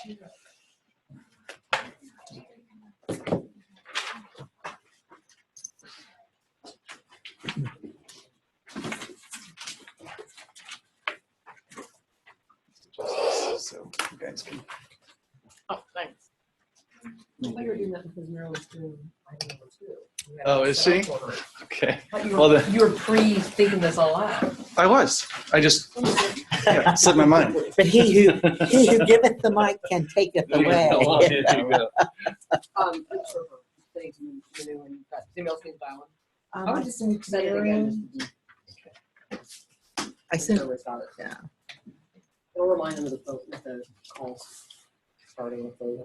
So you guys can. Oh, thanks. I thought you were doing that because Meryl was doing item number 2. Oh, is she? Okay. You were pre-thinking this all out. I was. I just slipped my mind. But he who giveth the mic can taketh away. There you go. Thanks, Manu, and that. Anybody else need that one? I would just send it again. I sent, Yeah. It'll remind them of the calls starting with those.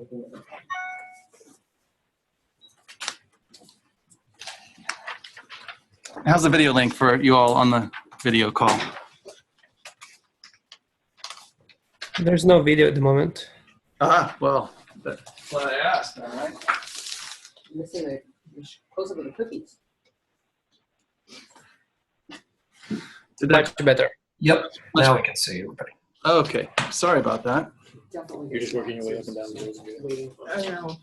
How's the video link for you all on the video call? There's no video at the moment. Well, that's what I asked, all right? You're missing the close up of the cookies. Much better. Yep. Now we can see everybody. Okay. Sorry about that. Definitely. You're just working your way up and down the rows. Waiting for I know.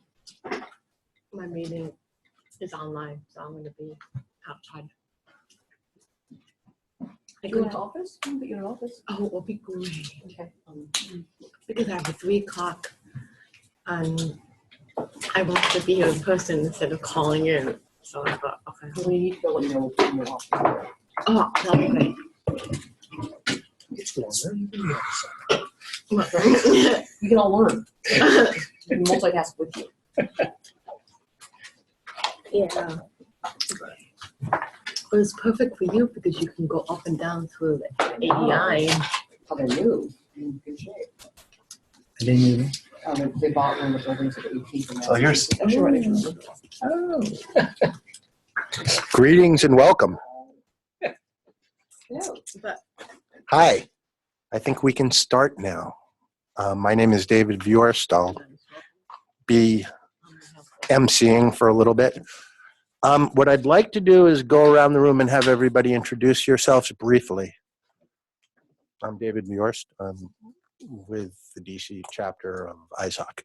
My meeting is online, so I'm gonna be outside. I you in go the office? But you're in the office. Oh, it'll be great. Okay. Because I have a 3 o'clock and I want to be here in person instead of calling in. So I thought, okay. So we need to go let you know when you're off. Oh, that'll be great. It's longer. You can be outside. You can all learn. You can multitask with you. Yeah. But it's perfect for you because you can go up and down through the 89. How they move. You're in good shape. I didn't even. They bought one of the buildings at the 18th. And So yours. That's your right. Oh. Greetings and welcome. Yeah. But Hi. I think we can start now. My name is David Viorst. I'll be emceeing for a little bit. What I'd like to do is go around the room and have everybody introduce yourselves briefly. I'm David Viorst. I'm with the DC chapter of ISOC.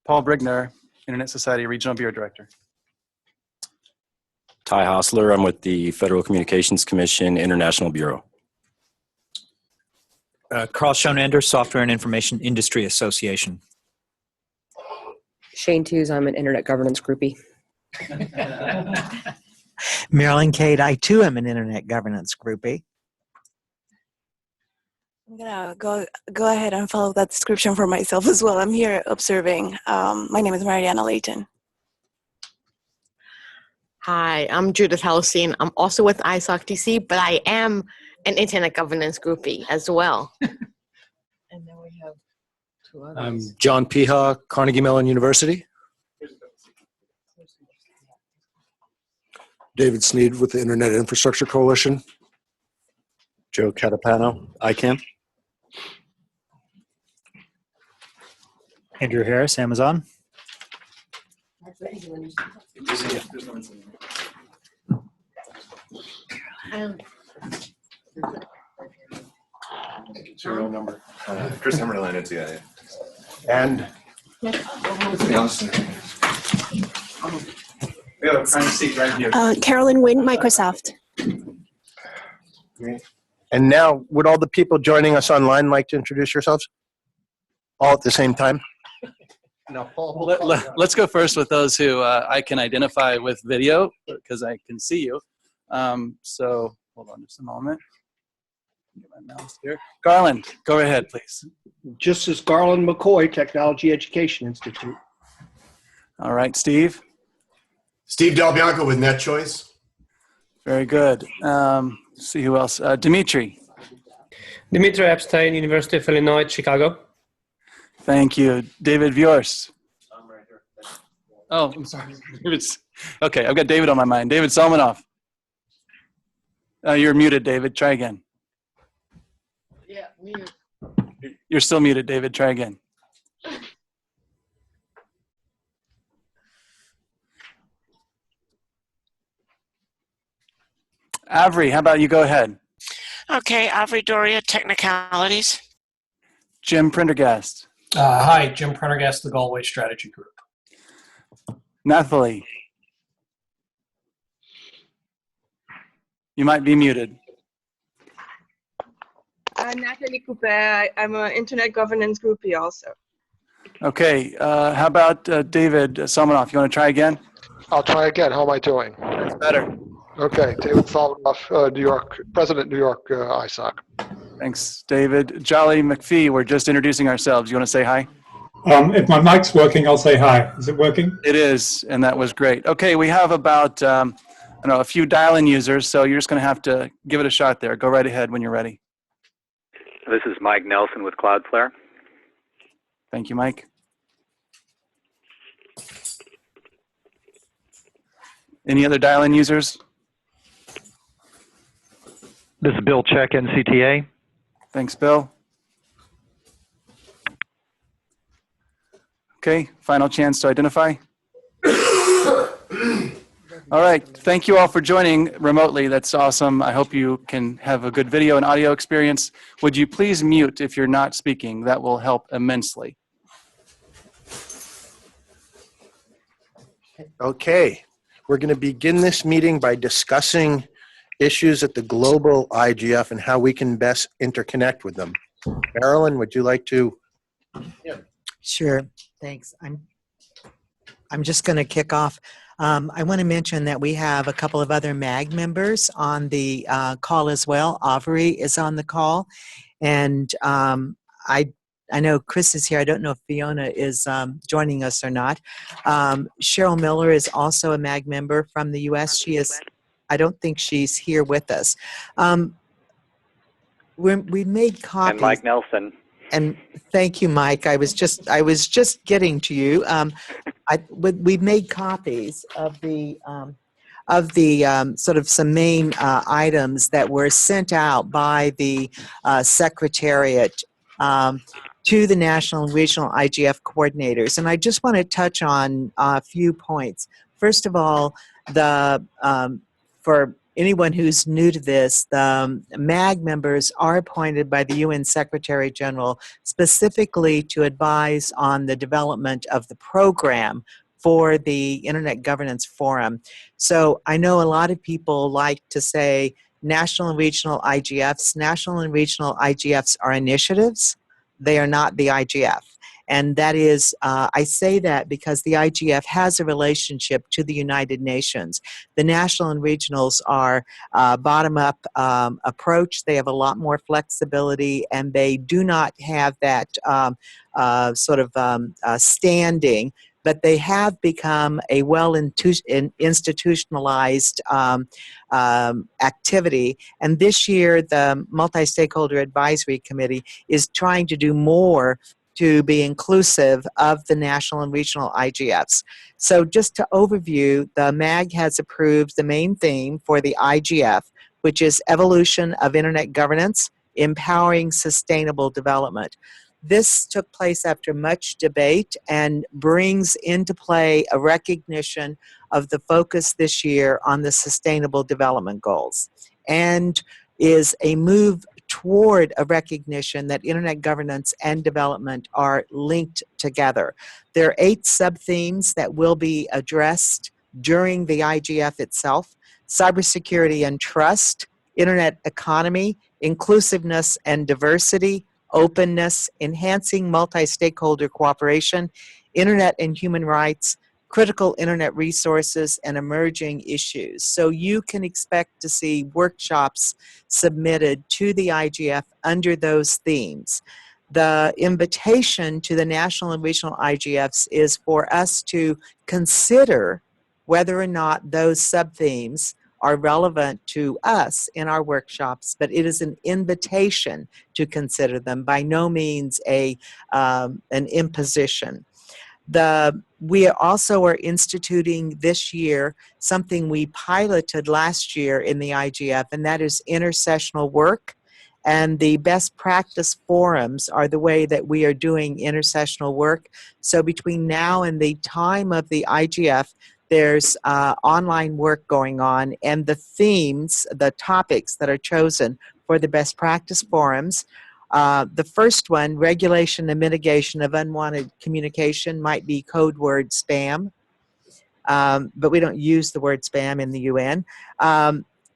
Paul Brigner, Internet Society Regional Bureau Director. Ty Hostler, I'm with the Federal Communications Commission International Bureau. Carl Schoenander, Software and Information Industry Association. Shane Tews, I'm an internet governance groupie. Marilyn Cade, I too am an internet governance groupie. I'm gonna go ahead and follow that description for myself as well. I'm here observing. My name is Mariana Layton. hi, I'm Judith Halcyon. I'm also with ISOC DC, but I am an internet governance groupie as well. And then we have 2 others. I'm John Piha, Carnegie Mellon University. David Sneed with the Internet Infrastructure Coalition. Joe Catapano, ICANN. Andrew Harris, Amazon. Serial number. Chris Hammerline at TIA. And We have a front seat right here. Carolyn Wynn, Microsoft. and now, would all the people joining us online like to introduce yourselves? All at the same time? Now, Paul, let's go first with those who I can identify with video because I can see you. So hold on just a moment. Get my mouse here. Garland, go ahead, please. Justice Garland McCoy, Technology Education Institute. All right, Steve. Steve Del Bianco with NetChoice. Very good. See who else. Dimitri. Dimitri Epstein, University of Illinois, Chicago. Thank you. David Viorst. I'm right here. Oh, I'm sorry. Okay, I've got David on my mind. David Salmanoff. You're muted, David. Try again. Yeah, muted. You're still muted, David. Try again. Avery, how about you go ahead? Okay, Avery Doria, Technicalities. Jim Prendergast. Hi, Jim Prendergast, the Galway Strategy Group. Nathalie. You might be muted. Nathalie Coupe. I'm an internet governance groupie also. Okay, how about David Somanoff? You want to try again? I'll try again. How am I doing? That's better. Okay, David Solomon, New York, President, New York ISOC. Thanks, David. Jolly McPhee, we're just introducing ourselves. You want to say hi? If my mic's working, I'll say hi. Is it working? It is, and that was great. Okay, we have about I don't know, a few dial-in users, so you're just going to have to give it a shot there. Go right ahead when you're ready. This is Mike Nelson with Cloudflare. Thank you, Mike. Any other dial-in users? This is Bill Check, NCTA. Thanks, Bill. Okay, final chance to identify. All right, thank you all for joining remotely. That's awesome. I hope you can have a good video and audio experience. Would you please mute if you're not speaking? That will help immensely. Okay, we're going to begin this meeting by discussing issues at the global IGF and how we can best interconnect with them. Marilyn, would you like to? Sure, thanks. I'm just going to kick off. I want to mention that we have a couple of other MAG members on the call as well. Avery is on the call, and I know Chris is here. I don't know if Fiona is joining us or not. Cheryl Miller is also a MAG member from the U.S. She is. I don't think she's here with us. We made copies. And Mike Nelson. And thank you, Mike. I was just getting to you. We made copies of the sort of some main items that were sent out by the Secretariat to the national and regional IGF coordinators. And I just want to touch on a few points. First of all, for anyone who's new to this, the MAG members are appointed by the UN Secretary General specifically to advise on the development of the program for the Internet Governance Forum. So I know a lot of people like to say national and regional IGFs. National and regional IGFs are initiatives. They are not the IGF. And that is, I say that because the IGF has a relationship to the United Nations. The national and regionals are bottom-up approach. They have a lot more flexibility, and they do not have that standing, but they have become a institutionalized activity. And this year, the Multi-Stakeholder Advisory Committee is trying to do more to be inclusive of the national and regional IGFs. So just to overview, the MAG has approved the main theme for the IGF, which is evolution of internet governance, empowering sustainable development. This took place after much debate and brings into play a recognition of the focus this year on the Sustainable Development Goals, and is a move toward a recognition that internet governance and development are linked together. There are 8 sub-themes that will be addressed during the IGF itself: cybersecurity and trust, internet economy, inclusiveness and diversity, openness, enhancing multi-stakeholder cooperation, internet and human rights, critical internet resources, and emerging issues. So you can expect to see workshops submitted to the IGF under those themes. The invitation to the national and regional IGFs is for us to consider whether or not those sub-themes are relevant to us in our workshops, but it is an invitation to consider them, by no means an imposition. We also are instituting this year something we piloted last year in the IGF, and that is intersessional work. And the best practice forums are the way that we are doing intersessional work. So between now and the time of the IGF, there's online work going on, and the themes, the topics that are chosen for the best practice forums The first one, regulation and mitigation of unwanted communication, might be code word spam, but we don't use the word spam in the UN.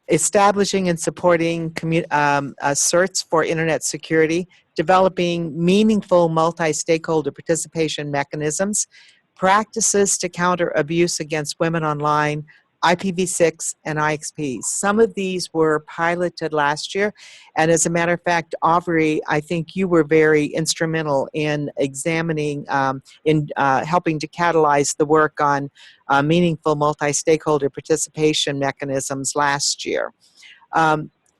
Establishing and supporting certs for internet security, developing meaningful multi-stakeholder participation mechanisms, practices to counter abuse against women online, IPv6 and IXPs. Some of these were piloted last year, and as a matter of fact, Aubrey, I think you were very instrumental in examining, helping to catalyze the work on meaningful multi-stakeholder participation mechanisms last year.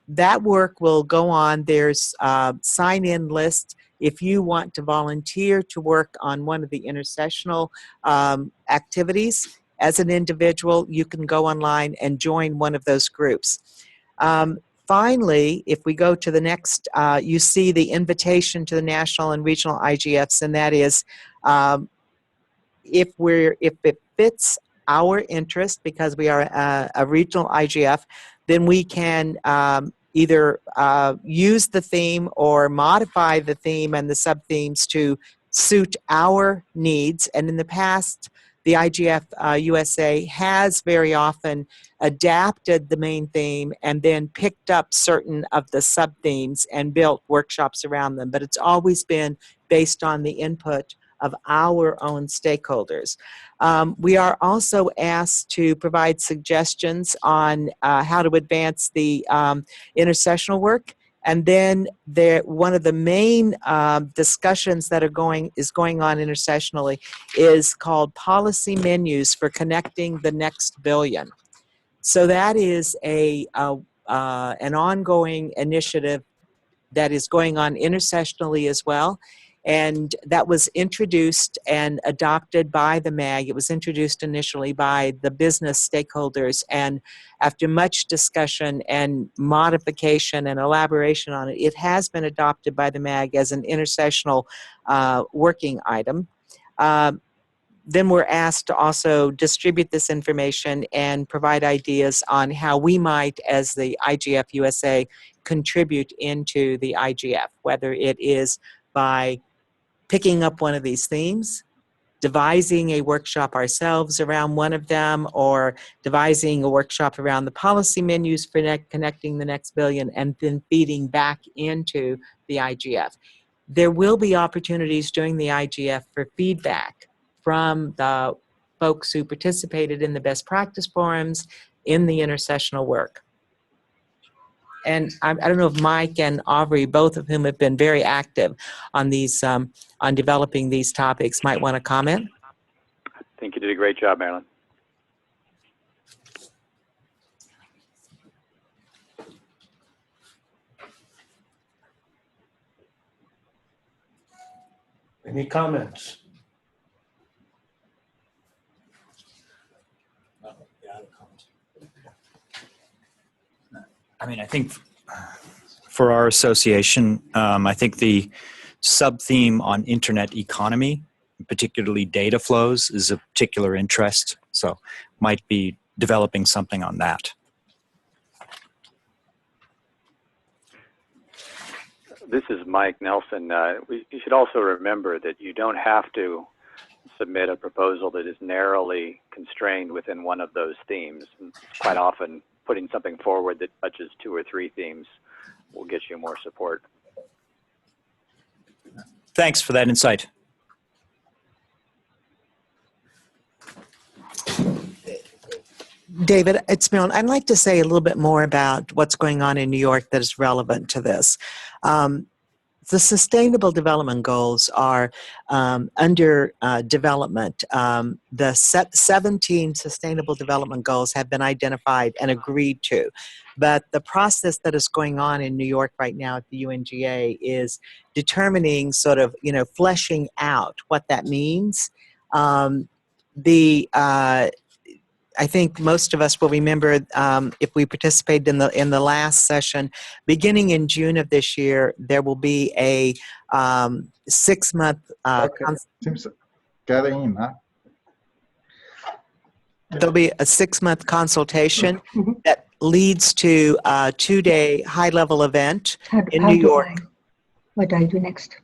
That work will go on. There's sign-in lists. If you want to volunteer to work on one of the intersessional activities as an individual, you can go online and join one of those groups. Finally, if we go to the next, you see the invitation to the national and regional IGFs, and that is if it fits our interest, because we are a regional IGF, then we can either use the theme or modify the theme and the sub-themes to suit our needs. And in the past, the IGF-USA has very often adapted the main theme and then picked up certain of the sub-themes and built workshops around them. But it's always been based on the input of our own stakeholders. We are also asked to provide suggestions on how to advance the intersessional work. And then one of the main discussions that is going on intersessionally is called Policy Menus for Connecting the Next Billion. So that is an ongoing initiative that is going on intersessionally as well. And that was introduced and adopted by the MAG. It was introduced initially by the business stakeholders, and after much discussion and modification and elaboration on it, it has been adopted by the MAG as an intersessional working item. Then we're asked to also distribute this information and provide ideas on how we might, as the IGF-USA, contribute into the IGF, whether it is by picking up one of these themes, devising a workshop ourselves around one of them, or devising a workshop around the policy menus for connecting the next billion, and then feeding back into the IGF. There will be opportunities during the IGF for feedback from the folks who participated in the best practice forums in the intersessional work. And I don't know if Mike and Aubrey, both of whom have been very active on these, on developing these topics, might want to comment. I think you did a great job, Marilyn. Any comments? I mean, I think for our association, I think the sub-theme on internet economy, particularly data flows, is of particular interest. So might be developing something on that. This is Mike Nelson. You should also remember that you don't have to submit a proposal that is narrowly constrained within one of those themes. And quite often, putting something forward that touches 2 or 3 themes will get you more support. Thanks for that insight. David, it's Marilyn. I'd like to say a little bit more about what's going on in New York that is relevant to this. The Sustainable Development Goals are under development. The 17 Sustainable Development Goals have been identified and agreed to. But the process that is going on in New York right now at the UNGA is determining sort of, fleshing out what that means. I think most of us will remember if we participated in the last session, beginning in June of this year, there will be a 6-month there'll be a 6-month consultation that leads to a 2-day high-level event in New York. What do I do next?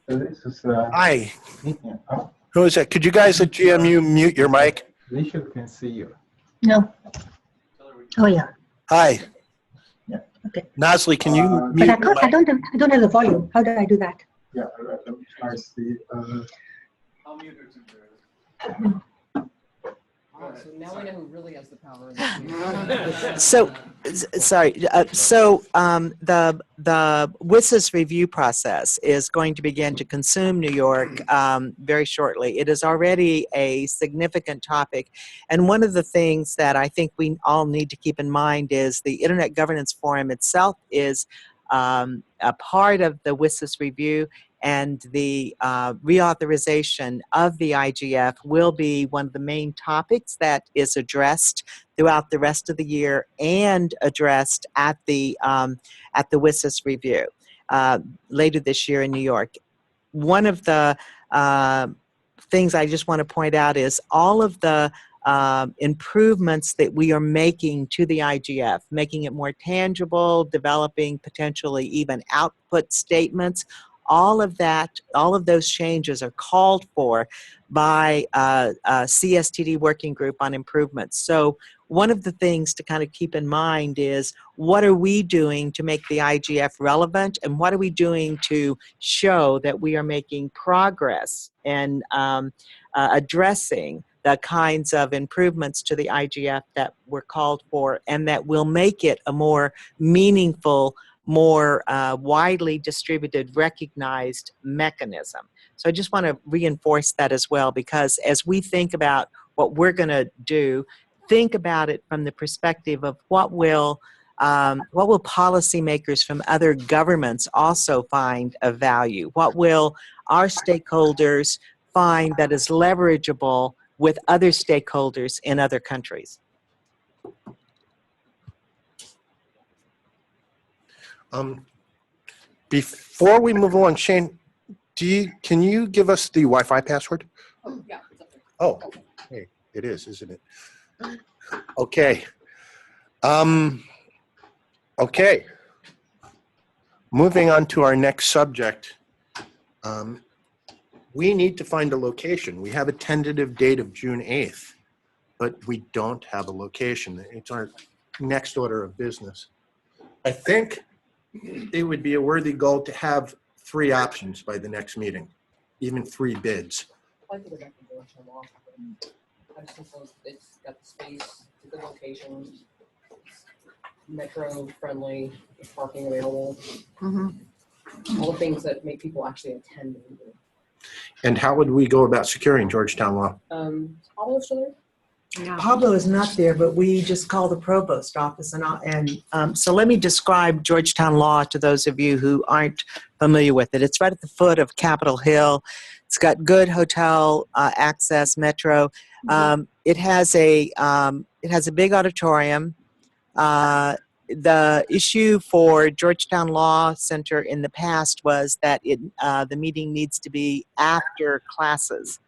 This is Hi. Who is that? Could you guys at GMU mute your mic? Alicia can see you. No. Oh yeah. Hi. Yeah. Okay. Nasli, can you But mute I your can't. mic? I don't have the volume. How do I do that? Yeah, I see. I'll mute her too. So now we know who really has the power in the So, sorry. The WSIS review process is going to begin to consume New York very shortly. It is already a significant topic, and one of the things that I think we all need to keep in mind is the Internet Governance Forum itself is a part of the WSIS review, and the reauthorization of the IGF will be one of the main topics that is addressed throughout the rest of the year and addressed at the WSIS review later this year in New York. One of the things I just want to point out is all of the improvements that we are making to the IGF, making it more tangible, developing potentially even output statements. All of that, all of those changes are called for by a CSTD working group on improvements. So one of the things to kind of keep in mind is what are we doing to make the IGF relevant, and what are we doing to show that we are making progress and addressing the kinds of improvements to the IGF that were called for, and that will make it a more meaningful, more widely distributed, recognized mechanism. So I just want to reinforce that as well, because as we think about what we're going to do, think about it from the perspective of what will policymakers from other governments also find of value? What will our stakeholders find that is leverageable with other stakeholders in other countries? Before we move on, Shane, can you give us the Wi-Fi password? Yeah, it's up there. Oh, hey, it is, isn't it? Okay. Okay. Moving on to our next subject. We need to find a location. We have a tentative date of June 8th, but we don't have a location. It's our next order of business. I think it would be a worthy goal to have 3 options by the next meeting, even 3 bids. I like to go back to Georgetown Law. I just think it's got the space, it's a good location, metro friendly, parking available. All the things that make people actually attend the meeting. And how would we go about securing Georgetown Law? Pablo still there? Yeah. Pablo is not there, but we just call the provost office. So let me describe Georgetown Law to those of you who aren't familiar with it. It's right at the foot of Capitol Hill. It's got good hotel access, metro. It has a big auditorium. The issue for Georgetown Law Center in the past was that the meeting needs to be after classes.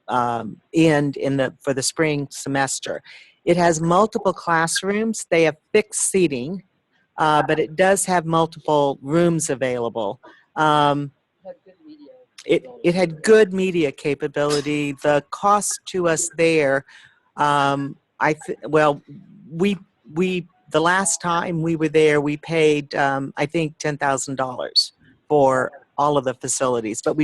For the spring semester. It has multiple classrooms. They have fixed seating, but it does have multiple rooms available. It had good media capability. The cost to us there, the last time we were there, we paid I think $10,000 for all of the facilities, but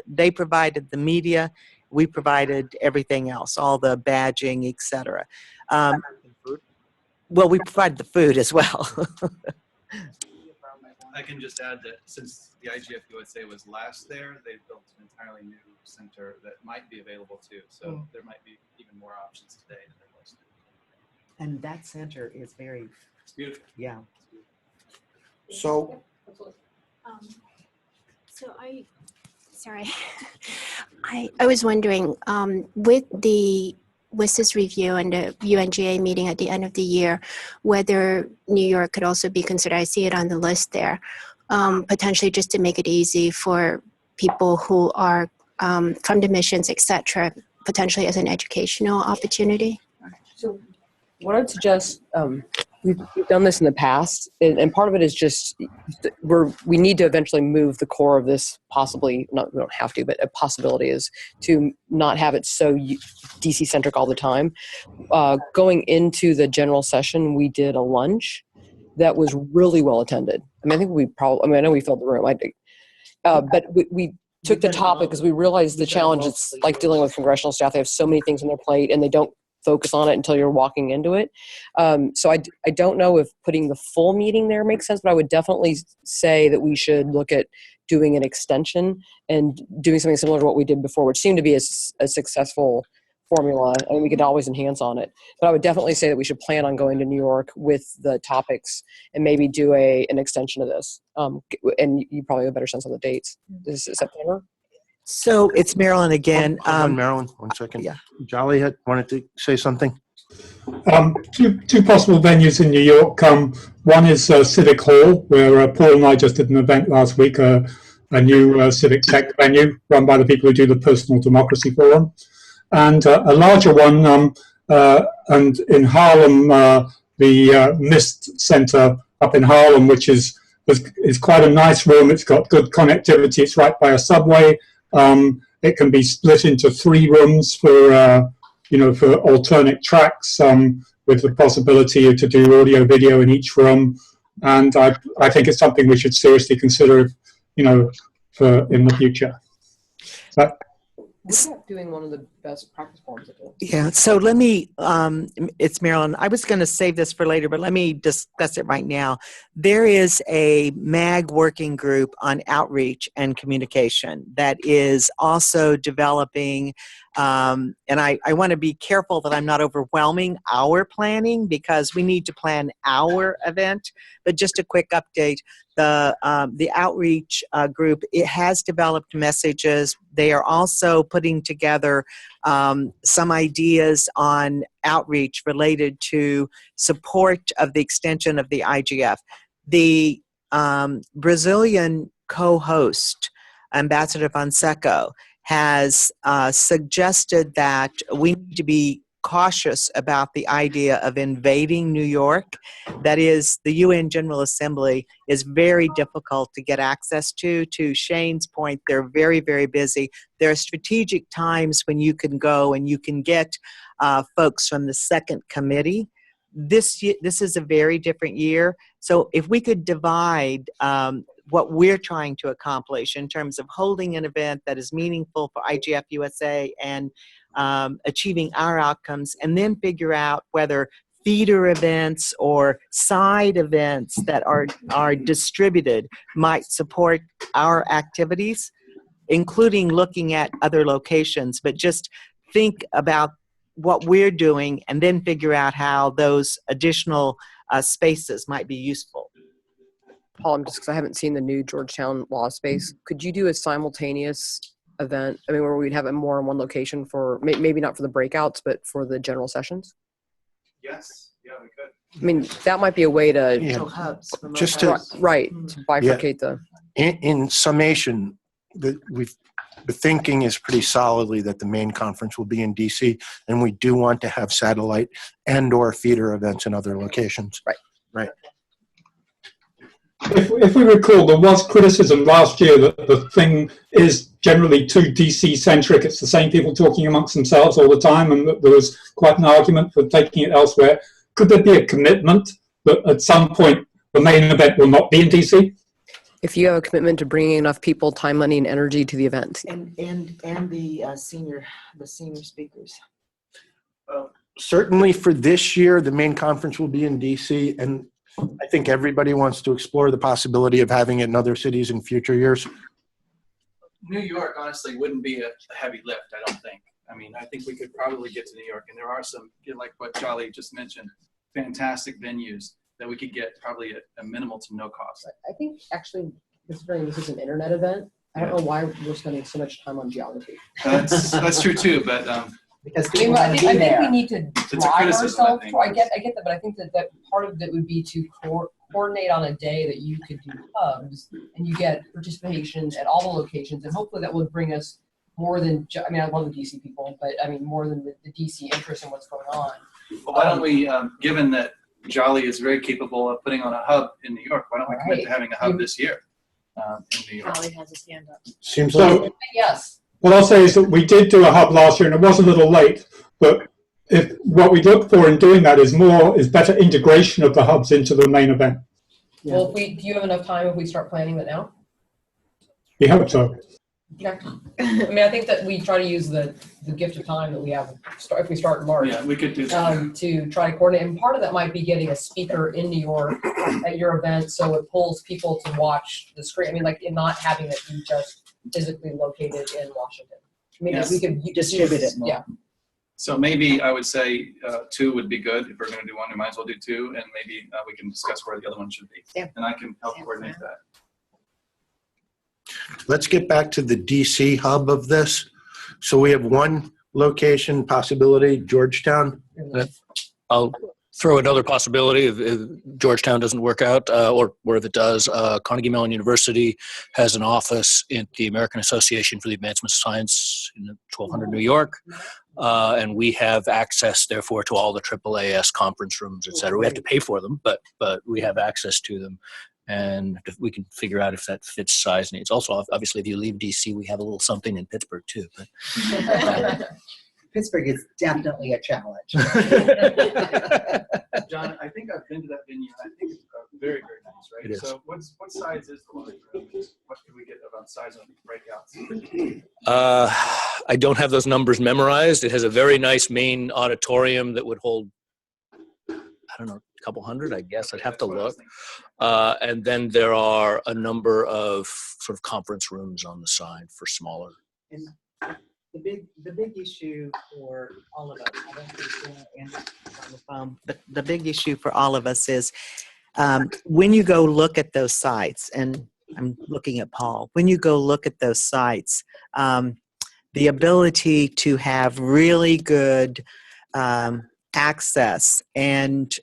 they provided the media. We provided everything else, all the badging, etc. Well, we provided the food as well. I can just add that since the IGF-USA was last there, they've built an entirely new center that might be available too. So there might be even more options today than there was. And that center is very, it's beautiful. Yeah. So, sorry, I was wondering, with this review and the UNGA meeting at the end of the year, whether New York could also be considered. I see it on the list there, potentially just to make it easy for people who are from the missions, etc., potentially as an educational opportunity. So what I'd suggest, we've done this in the past, and part of it is just we need to eventually move the core of this, possibly, not, we don't have to, but a possibility is to not have it so DC centric all the time. Going into the general session, we did a lunch that was really well attended. I mean, I think we probably, I mean, I know we filled the room, but we took the topic because we realized the challenge. It's like dealing with congressional staff. They have so many things on their plate and they don't focus on it until you're walking into it. So I don't know if putting the full meeting there makes sense, but I would definitely say that we should look at doing an extension and doing something similar to what we did before, which seemed to be a successful formula. I mean, we could always enhance on it, but I would definitely say that we should plan on going to New York with the topics and maybe do an extension of this. And you probably have a better sense on the dates. Is it September? So it's Marilyn again. Hold on, Marilyn, 1 second. Yeah. Jolly had wanted to say something. Two possible venues in New York. One is Civic Hall, where Paul and I just did an event last week, a new civic tech venue run by the people who do the Personal Democracy Forum. And a larger one, and in Harlem, the MIST Center up in Harlem, which is quite a nice room. It's got good connectivity. It's right by a subway. It can be split into 3 rooms for for alternate tracks, with the possibility to do audio, video in each room. And I think it's something we should seriously consider, for in the future. But We're not doing one of the best practice forums. Yeah, so let me, it's Marilyn. I was going to save this for later, but let me discuss it right now. There is a MAG working group on outreach and communication that is also developing, and I want to be careful that I'm not overwhelming our planning because we need to plan our event. But just a quick update. The outreach group, it has developed messages. They are also putting together some ideas on outreach related to support of the extension of the IGF. The Brazilian co-host, Ambassador Fonseca, has suggested that we need to be cautious about the idea of invading New York. That is, the UN General Assembly is very difficult to get access to. To Shane's point, they're very, very busy. There are strategic times when you can go and you can get folks from the second committee. This is a very different year. So if we could divide what we're trying to accomplish in terms of holding an event that is meaningful for IGF-USA and achieving our outcomes, and then figure out whether feeder events or side events that are distributed might support our activities, including looking at other locations. But just think about what we're doing and then figure out how those additional spaces might be useful. Paul, just because I haven't seen the new Georgetown law space, could you do a simultaneous event? I mean, where we'd have it more in one location for maybe not for the breakouts, but for the general sessions? Yes. Yeah, we could. I mean, that might be a way to Just to to bifurcate the. In summation, the thinking is pretty solidly that the main conference will be in DC, and we do want to have satellite and/or feeder events in other locations. Right. if we recall, there was criticism last year that the thing is generally too DC-centric. It's the same people talking amongst themselves all the time, and that there was quite an argument for taking it elsewhere. Could there be a commitment that at some point the main event will not be in DC? If you have a commitment to bringing enough people, time, money, and energy to the event. And the senior speakers. Certainly for this year, the main conference will be in DC, and I think everybody wants to explore the possibility of having it in other cities in future years. New York, honestly, wouldn't be a heavy lift, I don't think. I mean, I think we could probably get to New York, and there are some, like what Jolly just mentioned, fantastic venues that we could get probably at a minimal to no cost. I think actually, considering this is an internet event, I don't know why we're spending so much time on geography. That's true too, but because I think we need to drive ourselves. I get that, but I think that part of it would be to coordinate on a day that you could do hubs and you get participation at all the locations, and hopefully that would bring us more than. I mean, I love the DC people, but I mean more than the DC interest in what's going on. Well, why don't we, given that Jolly is very capable of putting on a hub in New York, why don't we commit to having a hub this year in New York? Charlie has his hand up. Seems So- like Yes. What I'll say is that we did do a hub last year, and it was a little late. But if what we look for in doing that is better integration of the hubs into the main event. Well, do you have enough time if we start planning that now? We hope so. Yeah. I mean, I think that we try to use the gift of time that we have if we start in March. Yeah, we could do that. To try to coordinate. And part of that might be getting a speaker in New York at your event so it pulls people to watch the screen. I mean, like, in not having it be just physically located in Washington. I mean, Yes. we could Distribute it more. Yeah. So maybe I would say 2 would be good. If we're going to do one, we might as well do 2, and maybe we can discuss where the other one should be. Yeah. And I can help coordinate that. let's get back to the DC hub of this. So we have one location possibility, Georgetown. I'll throw another possibility if Georgetown doesn't work out, or if it does. Carnegie Mellon University has an office in the American Association for the Advancement of Science in 1200 New York, and we have access, therefore, to all the AAAS conference rooms, et cetera. We have to pay for them, but we have access to them. And if we can figure out if that fits size needs. Also, obviously, if you leave DC, we have a little something in Pittsburgh, too. But, Pittsburgh is definitely a challenge. John, I think I've been to that venue, and I think it's very, very nice, right? It is. So what size is the large room? What can we get about size of breakouts? I don't have those numbers memorized. It has a very nice main auditorium that would hold, I don't know, a couple hundred, I guess. I'd have to look. And then there are a number of sort of conference rooms on the side for smaller. And the big issue for all of us, I don't think Andrew's on the phone, but the big issue for all of us is when you go look at those sites, and I'm looking at Paul, when you go look at those sites, the ability to have really good access and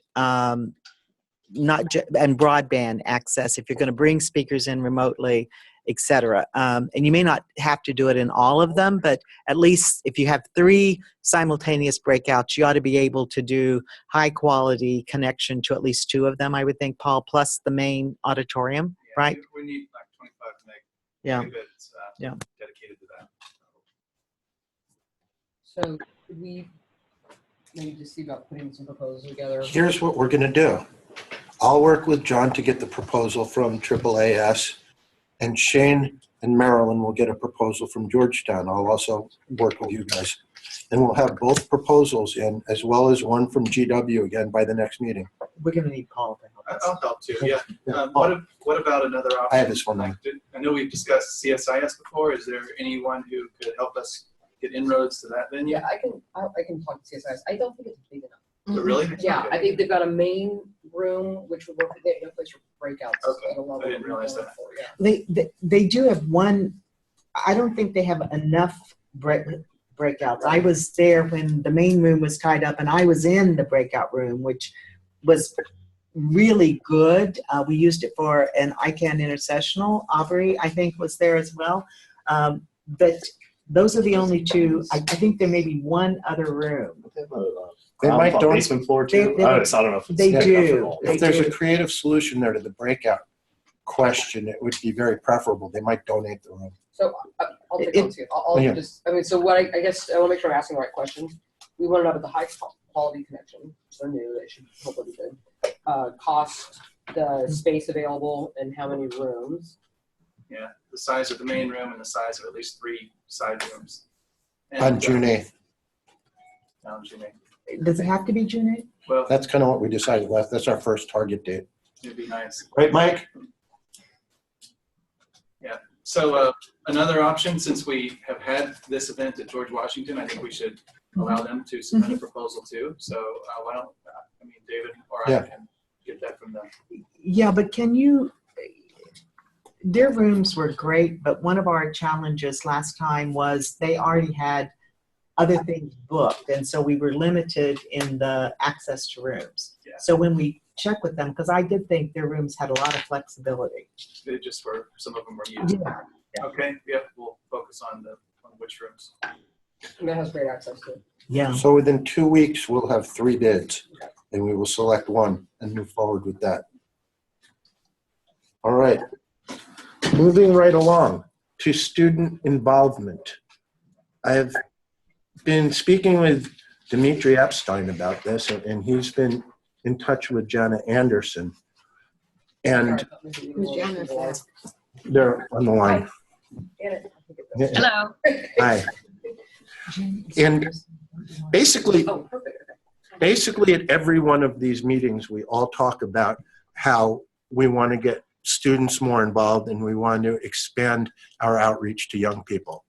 and broadband access if you're going to bring speakers in remotely, etc. And you may not have to do it in all of them, but at least if you have 3 simultaneous breakouts, you ought to be able to do high quality connection to at least 2 of them, I would think, Paul, plus the main auditorium, right? We need like 25 meg Yeah. dedicated to that. So we maybe just see about putting some proposals together. Here's what we're going to do. I'll work with John to get the proposal from AAAS, and Shane and Marilyn will get a proposal from Georgetown. I'll also work with you guys. And we'll have both proposals in, as well as one from GW again by the next meeting. We're going to need Paul to help us. I'll help too, yeah. Yeah. What about another option? I have this one. I know we've discussed CSIS before. Is there anyone who could help us get inroads to that venue? Yeah, I can talk to CSIS. I don't think it's big enough. But really? Yeah, I think they've got a main room which would work. They have a place for breakouts. Okay, at a level I didn't realize that. Yeah. They do have one. I don't think they have enough breakouts. I was there when the main room was tied up, and I was in the breakout room, which was really good. We used it for an ICANN Intersessional. Aubrey, I think, was there as well. But those are the only 2. I think there may be one other room. They might donate basement floor too. I don't know if it's They do. If there's a creative solution there to the breakout question, it would be very preferable. They might donate the room. So I'll take on too. I'll Yeah. just. I mean, so what I guess I want to make sure I'm asking the right questions. We want to know about the high quality connection. So they're new. They should hopefully be good. Cost, the space available, and how many rooms. Yeah, the size of the main room and the size of at least 3 side rooms. On June 8th. On June 8th. Does it have to be June 8th? Well, That's kind of what we decided last. That's our first target date. it'd be nice. Right, Mike? Yeah. So another option, since we have had this event at George Washington, I think we should allow them to submit a proposal too. So why don't David or I can get that from them. Yeah, but can you, their rooms were great, but one of our challenges last time was they already had other things booked, and so we were limited in the access to rooms. Yeah. So when we check with them, because I did think their rooms had a lot of flexibility. They just were, some of them were used. Yeah. Okay. Yeah. We'll focus on which rooms. And that has great access to it. Yeah. So within 2 weeks, we'll have 3 bids, and we will select one and move forward with that. All right. Moving right along to student involvement. I have been speaking with Dimitri Epstein about this, and he's been in touch with Jana Anderson. And Who's Janice? they're on the line. Hello. Hi. And basically at every one of these meetings, we all talk about how we want to get students more involved and we want to expand our outreach to young people.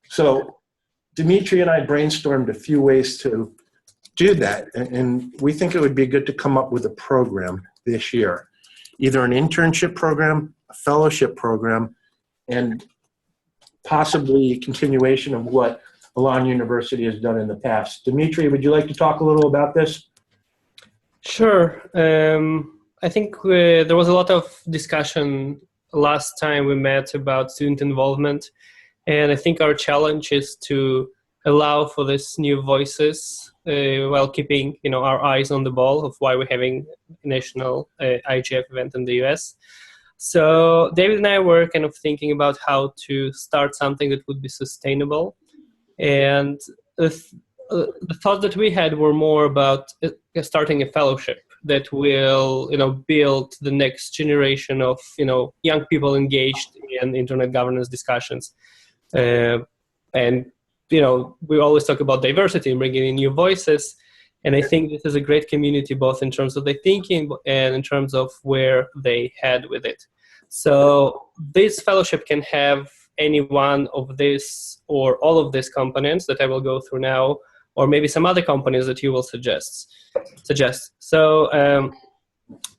So Dimitri and I brainstormed a few ways to do that, and we think it would be good to come up with a program this year, either an internship program, a fellowship program, and possibly a continuation of what Milan University has done in the past. Dimitri, would you like to talk a little about this? Sure. I think there was a lot of discussion last time we met about student involvement, and I think our challenge is to allow for these new voices while keeping our eyes on the ball of why we're having a national IGF event in the US. So David and I were kind of thinking about how to start something that would be sustainable, and the thoughts that we had were more about starting a fellowship that will build the next generation of young people engaged in internet governance discussions. And we always talk about diversity and bringing in new voices, and I think this is a great community both in terms of their thinking and in terms of where they head with it. So this fellowship can have any one of this or all of these components that I will go through now, or maybe some other components that you will suggest. So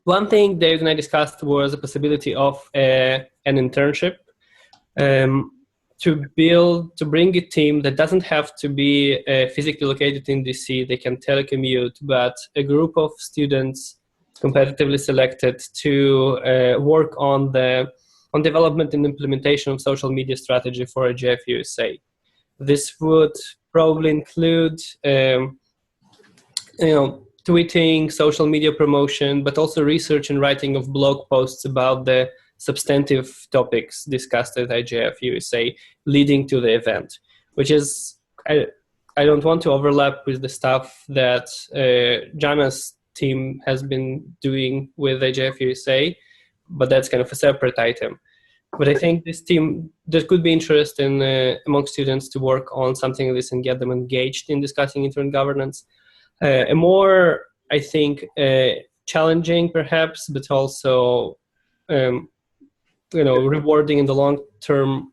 one thing David and I discussed was the possibility of an internship to bring a team that doesn't have to be physically located in DC. They can telecommute, but a group of students competitively selected to work on development and implementation of social media strategy for IGF-USA. This would probably include tweeting, social media promotion, but also research and writing of blog posts about the substantive topics discussed at IGF-USA leading to the event, which is, I don't want to overlap with the stuff that Jana's team has been doing with IGF-USA, but that's kind of a separate item. But I think this team, there could be interest in among students to work on something like this and get them engaged in discussing internet governance. A more, I think, challenging perhaps, but also rewarding in the long-term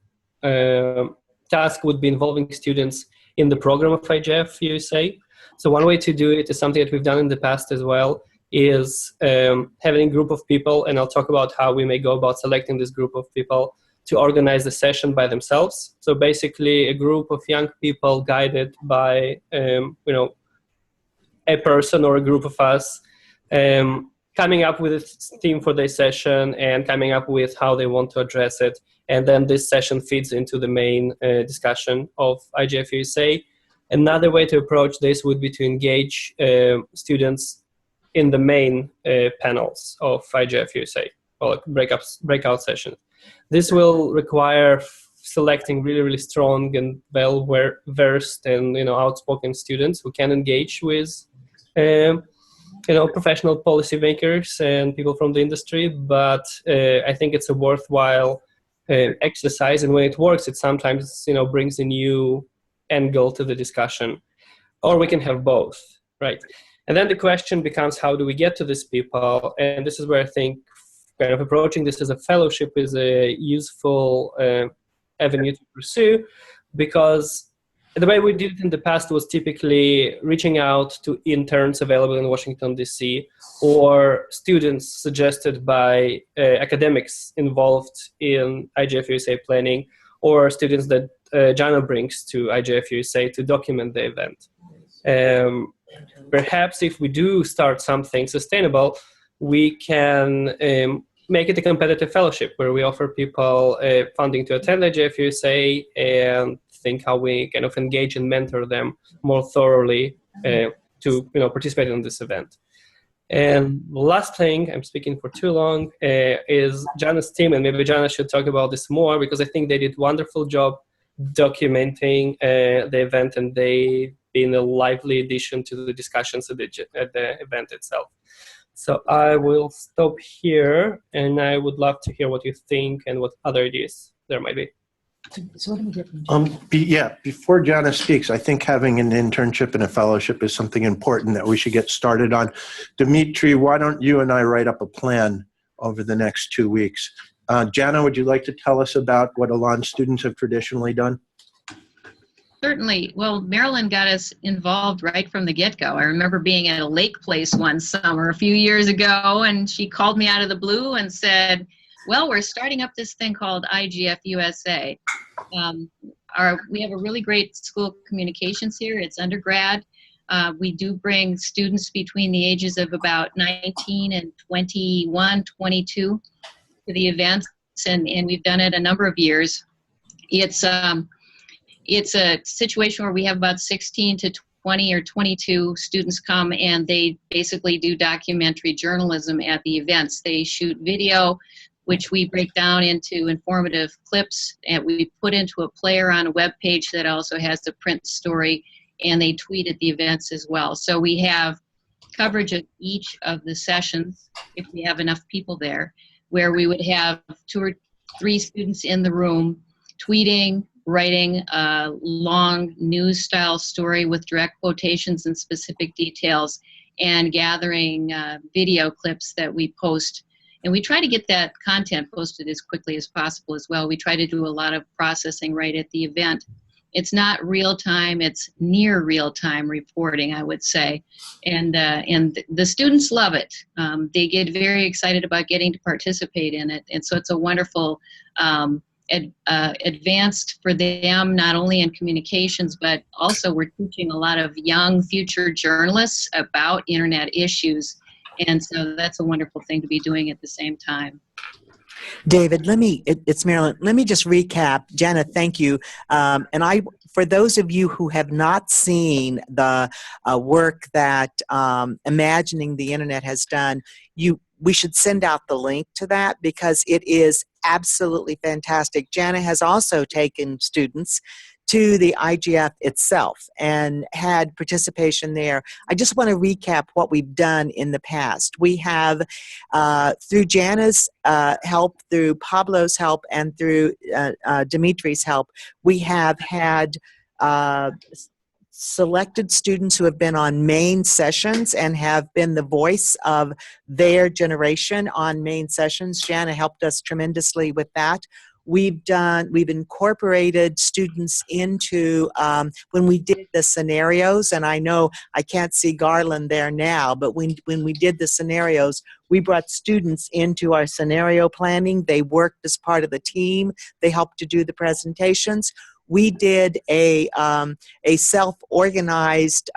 task would be involving students in the program of IGF-USA. So one way to do it is something that we've done in the past as well, is having a group of people, and I'll talk about how we may go about selecting this group of people to organize the session by themselves. So basically a group of young people guided by a person or a group of us coming up with a theme for their session and coming up with how they want to address it. And then this session feeds into the main discussion of IGF-USA. Another way to approach this would be to engage students in the main panels of IGF-USA, or breakout sessions. This will require selecting really, really strong and well-versed and outspoken students who can engage with professional policymakers and people from the industry. But I think it's a worthwhile exercise, and when it works, it sometimes brings a new angle to the discussion, or we can have both, right? And then the question becomes, how do we get to these people? And this is where I think kind of approaching this as a fellowship is a useful avenue to pursue, because the way we did it in the past was typically reaching out to interns available in Washington, D.C., or students suggested by academics involved in IGF-USA planning, or students that Jana brings to IGF-USA to document the event. Perhaps if we do start something sustainable, we can make it a competitive fellowship where we offer people funding to attend IGF-USA, and think how we kind of engage and mentor them more thoroughly to participate in this event. And last thing, I'm speaking for too long, is Jana's team, and maybe Jana should talk about this more because I think they did a wonderful job documenting the event, and they been a lively addition to the discussions at the event itself. So I will stop here, and I would love to hear what you think and what other ideas there might be. So what do we get from Yeah, before Jana speaks, I think having an internship and a fellowship is something important that we should get started on. Dimitri, why don't you and I write up a plan over the next 2 weeks? Jana, would you like to tell us about what Elan students have traditionally done? Certainly. Well, Marilyn got us involved right from the get-go. I remember being at a lake place one summer a few years ago, and she called me out of the blue and said, well, we're starting up this thing called IGF-USA. We have a really great school of communications here. It's undergrad. We do bring students between the ages of about 19 and 21, 22 to the events, and we've done it a number of years. It's a situation where we have about 16 to 20 or 22 students come, and they basically do documentary journalism at the events. They shoot video, which we break down into informative clips, and we put into a player on a web page that also has the print story, and they tweet at the events as well. So we have coverage of each of the sessions, if we have enough people there, where we would have 2 or 3 students in the room tweeting, writing a long news-style story with direct quotations and specific details, and gathering video clips that we post. And we try to get that content posted as quickly as possible as well. We try to do a lot of processing right at the event. It's not real-time, it's near real-time reporting, I would say. And the students love it. They get very excited about getting to participate in it. And so it's a wonderful advanced for them, not only in communications, but also we're teaching a lot of young future journalists about internet issues. And so that's a wonderful thing to be doing at the same time. David, it's Marilyn. Let me just recap. Jana, thank you. And for those of you who have not seen the work that Imagining the Internet has done, we should send out the link to that because it is absolutely fantastic. Jana has also taken students to the IGF itself and had participation there. I just want to recap what we've done in the past. We have, through Jana's help, through Pablo's help, and through Dimitri's help, we have had selected students who have been on main sessions and have been the voice of their generation on main sessions. Jana helped us tremendously with that. We've incorporated students into, when we did the scenarios, and I know I can't see Garland there now, but when we did the scenarios, we brought students into our scenario planning. They worked as part of the team. They helped to do the presentations. We did a self-organized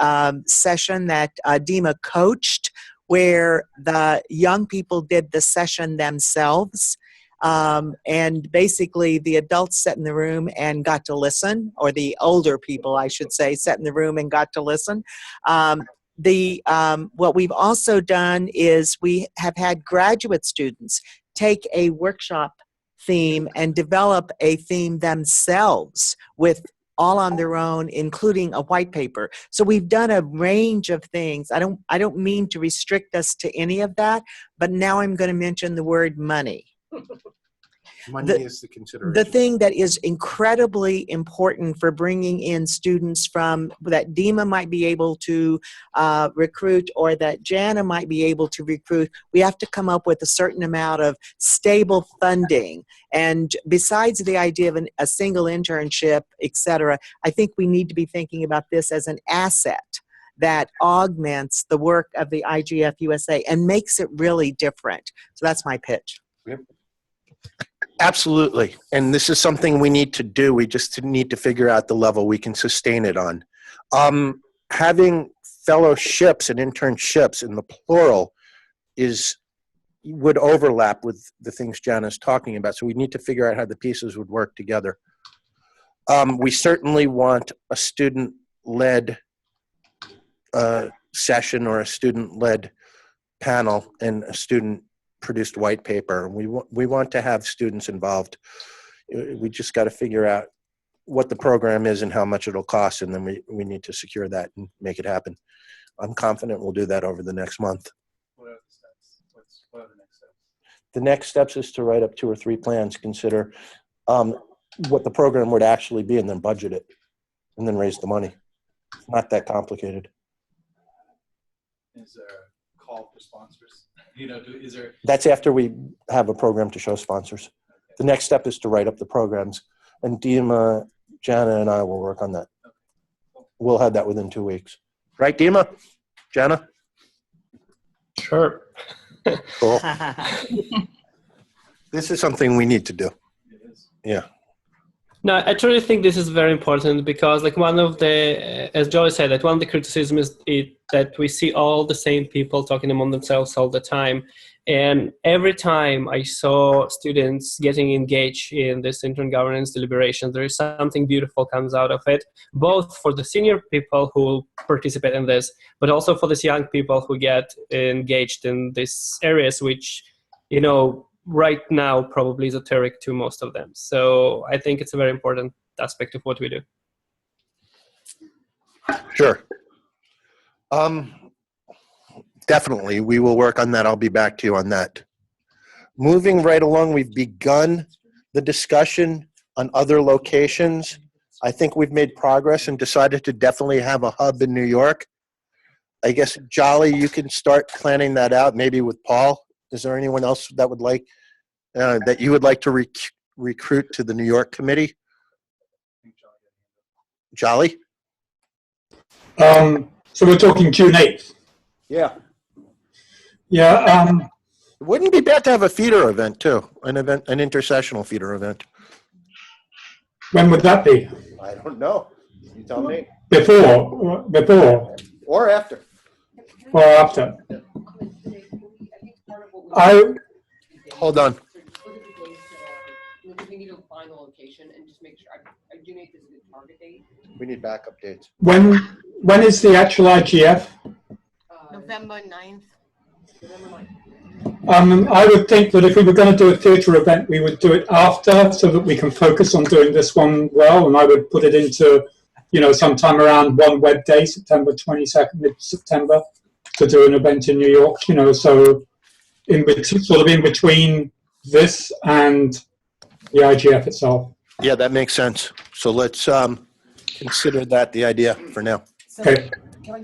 session that Dima coached, where the young people did the session themselves. And basically the adults sat in the room and got to listen, or the older people, I should say, sat in the room and got to listen. What we've also done is we have had graduate students take a workshop theme and develop a theme themselves with all on their own, including a white paper. So we've done a range of things. I don't mean to restrict us to any of that, but now I'm going to mention the word money. Money is the consideration. The thing that is incredibly important for bringing in students from that Dima might be able to recruit, or that Jana might be able to recruit, we have to come up with a certain amount of stable funding. And besides the idea of a single internship, etc., I think we need to be thinking about this as an asset that augments the work of the IGF-USA and makes it really different. So that's my pitch. Yep. Absolutely. And this is something we need to do. We just need to figure out the level we can sustain it on. Having fellowships and internships in the plural would overlap with the things Jana's talking about. So we need to figure out how the pieces would work together. We certainly want a student-led session or a student-led panel and a student-produced white paper. We want to have students involved. We just got to figure out what the program is and how much it'll cost, and then we need to secure that and make it happen. I'm confident we'll do that over the next month. What are the steps? What are the next steps? The next steps is to write up 2 or 3 plans, consider what the program would actually be, and then budget it, and then raise the money. It's not that complicated. Is there a call for sponsors? You know, is there? That's after we have a program to show sponsors. Okay. The next step is to write up the programs, and Dima, Jana, and I will work on that. Okay. Cool. We'll have that within 2 weeks. Right, Dima? Jana? Sure. Cool. This is something we need to do. It is. Yeah. No, I truly think this is very important because, like, one of the, as Joey said, that one of the criticisms is that we see all the same people talking among themselves all the time. And every time I saw students getting engaged in this intergovernance deliberations, there is something beautiful comes out of it, both for the senior people who participate in this, but also for these young people who get engaged in these areas, which, you know, right now probably esoteric to most of them. So I think it's a very important aspect of what we do. Sure. Definitely, we will work on that. I'll be back to you on that. Moving right along, we've begun the discussion on other locations. I think we've made progress and decided to definitely have a hub in New York. I guess, Jolly, you can start planning that out, maybe with Paul. Is there anyone else that would like that you would like to recruit to the New York committee? Jolly? So we're talking June 8th. Yeah. Yeah. It wouldn't be bad to have a feeder event too, an intersessional feeder event. When would that be? I don't know. You tell me. Before Or after. or after? Hold on. We need to find the location and just make sure. I do make this a good target date. We need backup dates. When is the actual IGF? November 9th. I would think that if we were going to do a theatre event, we would do it after so that we can focus on doing this one well. And I would put it into, sometime around one web day, September 22nd, mid-September, to do an event in New York. So in between this and the IGF itself. Yeah, that makes sense. So let's consider that the idea for now. Okay.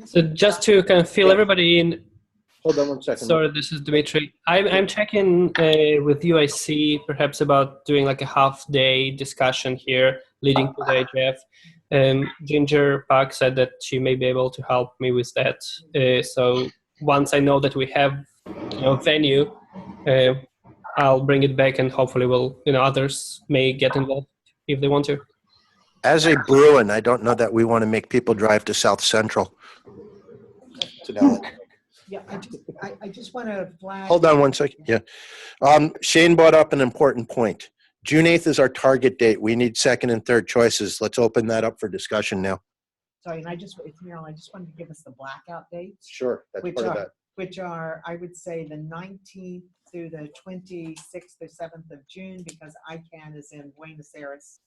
So just to kind of fill everybody in. Hold on one second. Sorry, this is Dimitri. I'm checking with UIC perhaps about doing like a half-day discussion here leading to the IGF. Ginger Park said that she may be able to help me with that. So once I know that we have venue, I'll bring it back and hopefully others may get involved if they want to. As a Bruin, I don't know that we want to make people drive to South Central. Yeah, I just want to flag. Hold on one second. Yeah. Shane brought up an important point. June 8th is our target date. We need second and third choices. Let's open that up for discussion now. Sorry, and it's Marilyn. I just wanted to give us the blackout dates. Sure, that's part of that. Which are, I would say, the 19th through the 26th or 7th of June, because ICANN is in Buenos Aires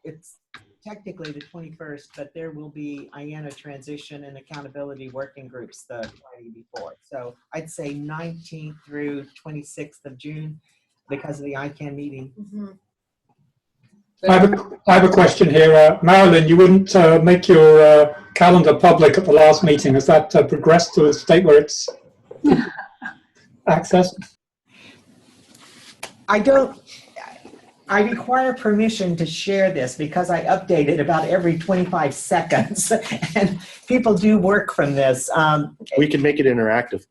it's technically the 21st, but there will be IANA transition and accountability working groups the Friday before. So I'd say 19th through 26th of June because of the ICANN meeting. Mm-hmm. I have a question here. Marilyn, you wouldn't make your calendar public at the last meeting. Has that progressed to a state where it's accessed? I require permission to share this because I update it about every 25 seconds and people do work from this. We can make it interactive.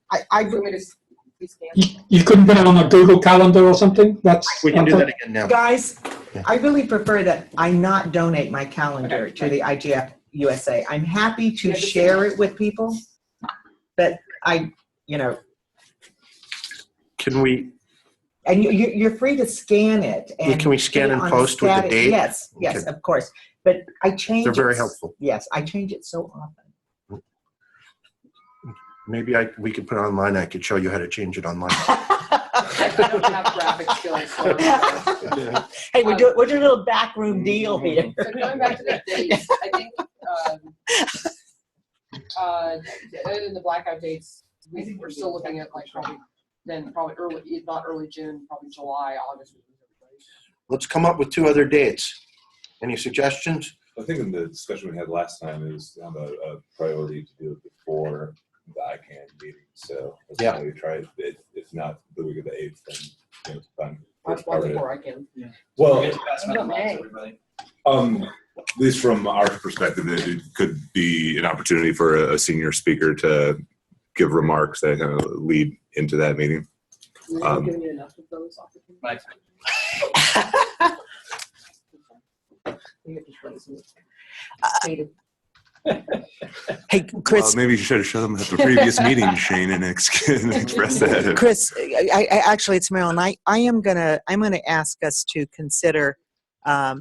You couldn't put it on a Google Calendar or something? We can do that again now. Guys, I really prefer that I not donate my calendar to the IGF-USA. I'm happy to share it with people, but Can we And you're free to scan it. And Can we scan put it and on a post with the static- date? Yes, yes, Okay. of course. But I change They're very it- helpful. Yes, I change it so often. Maybe we could put it online. I could show you how to change it online. I don't have graphic skills. So. Hey, we're doing a little backroom deal here. So going back to the dates, I think other than the blackout dates, we're still looking at like probably early, if not early June, probably July, August. Let's come up with 2 other dates. Any suggestions? I think in the discussion we had last time, it was kind of a priority to do it before the ICANN meeting. So let's Yeah. maybe try it. If not the week of the 8th, then it's fine. That's why before I can. Yeah. Well, everybody. at least from our perspective, it could be an opportunity for a senior speaker to give remarks that kind of lead into that meeting. We're giving you enough of those opportunities. Hey, Chris. Maybe you should show them at the previous meeting, Shane, and express that. Chris, I actually, it's Marilyn. I am gonna ask us to consider a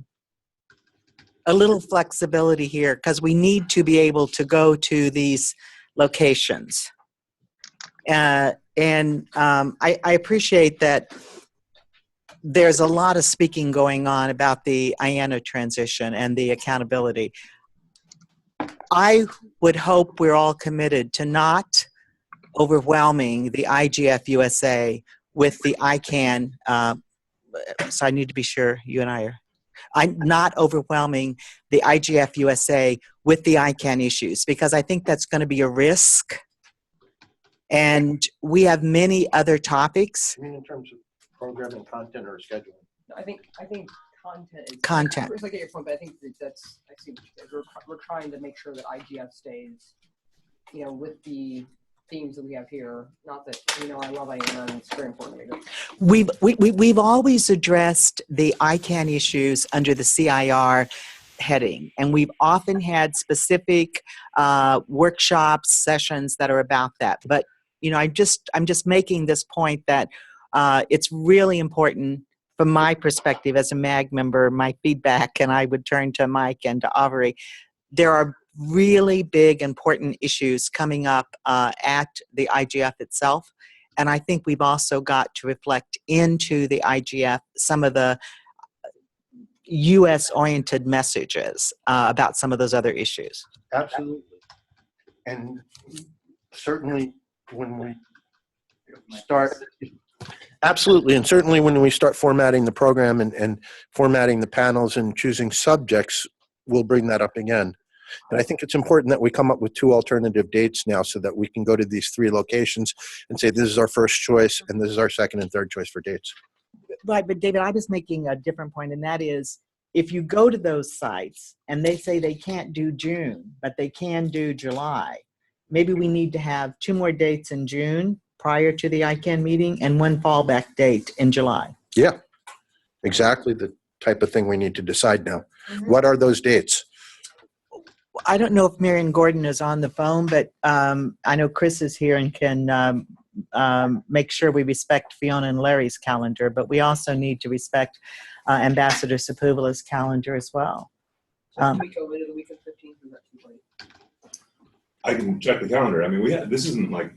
little flexibility here because we need to be able to go to these locations. I appreciate that there's a lot of speaking going on about the IANA transition and the accountability. I would hope we're all committed to not overwhelming the IGF-USA with the ICANN. So I need to be sure you and I are. I'm not overwhelming the IGF-USA with the ICANN issues because I think that's going to be a risk. And we have many other topics. I mean, in terms of programming content or scheduling? I think content is Content. Of course, I get your point, but I think that's I see what you said. We're trying to make sure that IGF stays, with the themes that we have here. Not that I love IANA and it's very important to me. We've always addressed the ICANN issues under the CIR heading, and we've often had specific workshops, sessions that are about that. But I'm just making this point that it's really important from my perspective as a MAG member, my feedback, and I would turn to Mike and to Avery. There are really big, important issues coming up at the IGF itself. And I think we've also got to reflect into the IGF some of the U.S.-oriented messages about some of those other issues. Absolutely. And certainly when we start... Absolutely, and certainly when we start formatting the program and formatting the panels and choosing subjects, we'll bring that up again. And I think it's important that we come up with 2 alternative dates now so that we can go to these 3 locations and say this is our first choice and this is our second and third choice for dates. Right, but David, I was making a different point, and that is if you go to those sites and they say they can't do June, but they can do July, maybe we need to have 2 more dates in June prior to the ICANN meeting and 1 fallback date in July. Yeah, exactly the type of thing we need to decide now. What are those dates? I don't know if Marion Gordon is on the phone, but I know Chris is here and can make sure we respect Fiona and Larry's calendar, but we also need to respect Ambassador Sepulveda's calendar as well. So we go into the week of 15th, is that too late? I can check the calendar. I mean, this isn't like,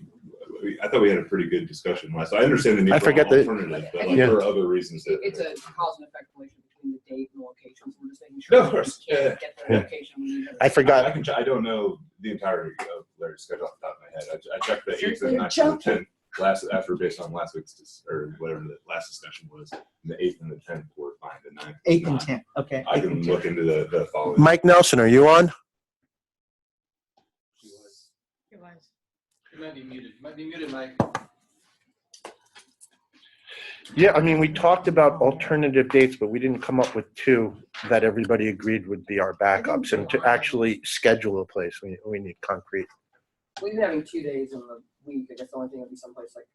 I thought we had a pretty good discussion last. I understand the need for alternative, but like there are other reasons that it's a cause and effect relation between the date and the location. So we're just making sure. No, of course. Get the location. I forgot. I don't know the entirety of Larry's schedule off the top of my head. I checked the 8th and 9th and the 10th after based on last week's or whatever the last discussion was. And the 8th and the 10th were fine. The 9th. 8th and 10th. Okay. I can look into the following. Mike Nelson, are you on? You might be muted. You might be muted, Mike. Yeah, I mean, we talked about alternative dates, but we didn't come up with 2 that everybody agreed would be our backups. And to actually schedule a place, we need concrete. We've been having 2 days in the week. I guess the only thing would be someplace like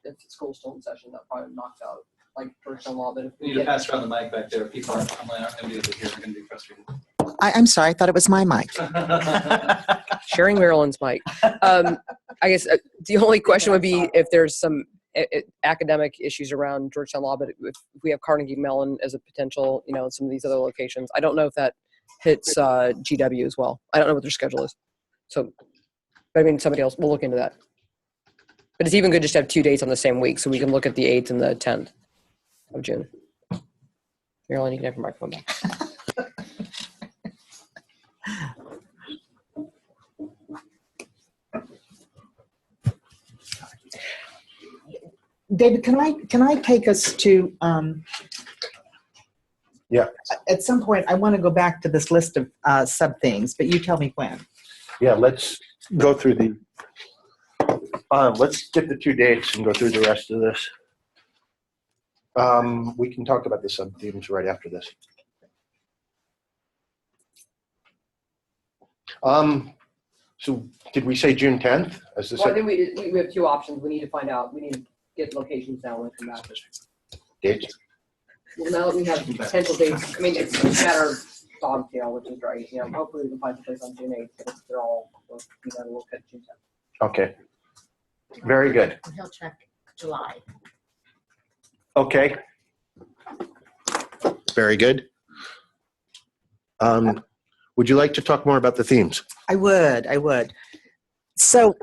if school's still in session, that probably knocks out like personal law. But if We need to pass around the mic back there. People aren't online aren't going to be able to hear. They're going to be frustrated. I'm sorry, I thought it was my mic. Sharing Marilyn's mic. I guess the only question would be if there's some academic issues around Georgetown Law, but if we have Carnegie Mellon as a potential, some of these other locations, I don't know if that hits GW as well. I don't know what their schedule is. So, but I mean, somebody else, we'll look into that. But it's even good just to have 2 dates on the same week, so we can look at the 8th and the 10th of June. Marilyn, you can have your microphone back. David, can I take us to Yeah. At some point I want to go back to this list of sub themes, but you tell me when. Yeah, let's go through the let's get the 2 dates and go through the rest of this. We can talk about the sub themes right after this. So did we say June 10th as the Well, I think we have 2 options. We need to find out. We need to get locations now and come back. dates? Well, now that we have potential dates, I mean, it's a matter of dogtail, which is right. Hopefully we can find a place on June 8th. But they're all, we'll look at June 10th. Okay. Very good. He'll check July. Okay. Very good. Would you like to talk more about the themes? I would. So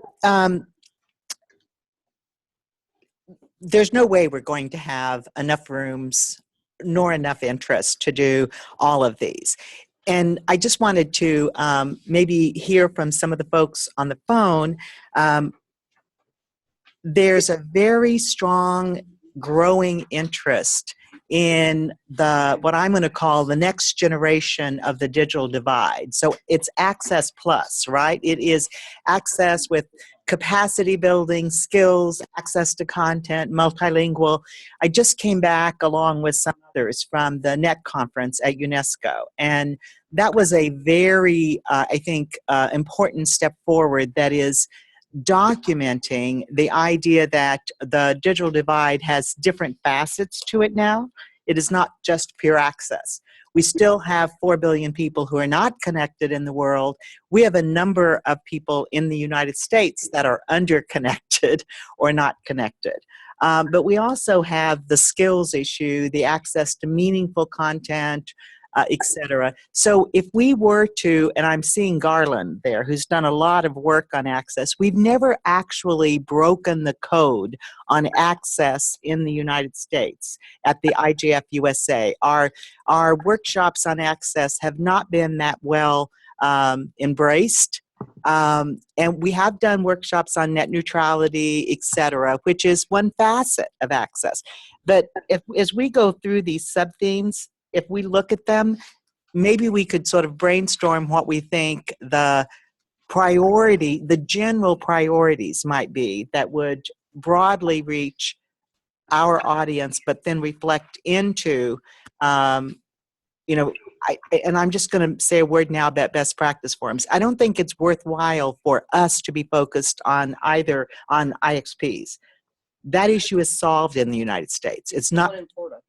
there's no way we're going to have enough rooms nor enough interest to do all of these. And I just wanted to maybe hear from some of the folks on the phone. There's a very strong growing interest in what I'm going to call the next generation of the digital divide. So it's Access Plus, right? It is access with capacity building, skills, access to content, multilingual. I just came back along with some others from the NET conference at UNESCO. And that was a very, I think, important step forward that is documenting the idea that the digital divide has different facets to it now. It is not just pure access. We still have 4 billion people who are not connected in the world. We have a number of people in the United States that are underconnected or not connected. But we also have the skills issue, the access to meaningful content, etc. So if we were to, and I'm seeing Garland there, who's done a lot of work on access, we've never actually broken the code on access in the United States at the IGF-USA. Our workshops on access have not been that well embraced. And we have done workshops on net neutrality, etc., which is one facet of access. But as we go through these sub-themes, if we look at them, maybe we could sort of brainstorm what we think the general priorities might be that would broadly reach our audience, but then reflect into, and I'm just going to say a word now about best practice forums. I don't think it's worthwhile for us to be focused on either on IXPs. That issue is solved in the United States. It's not. In Florida.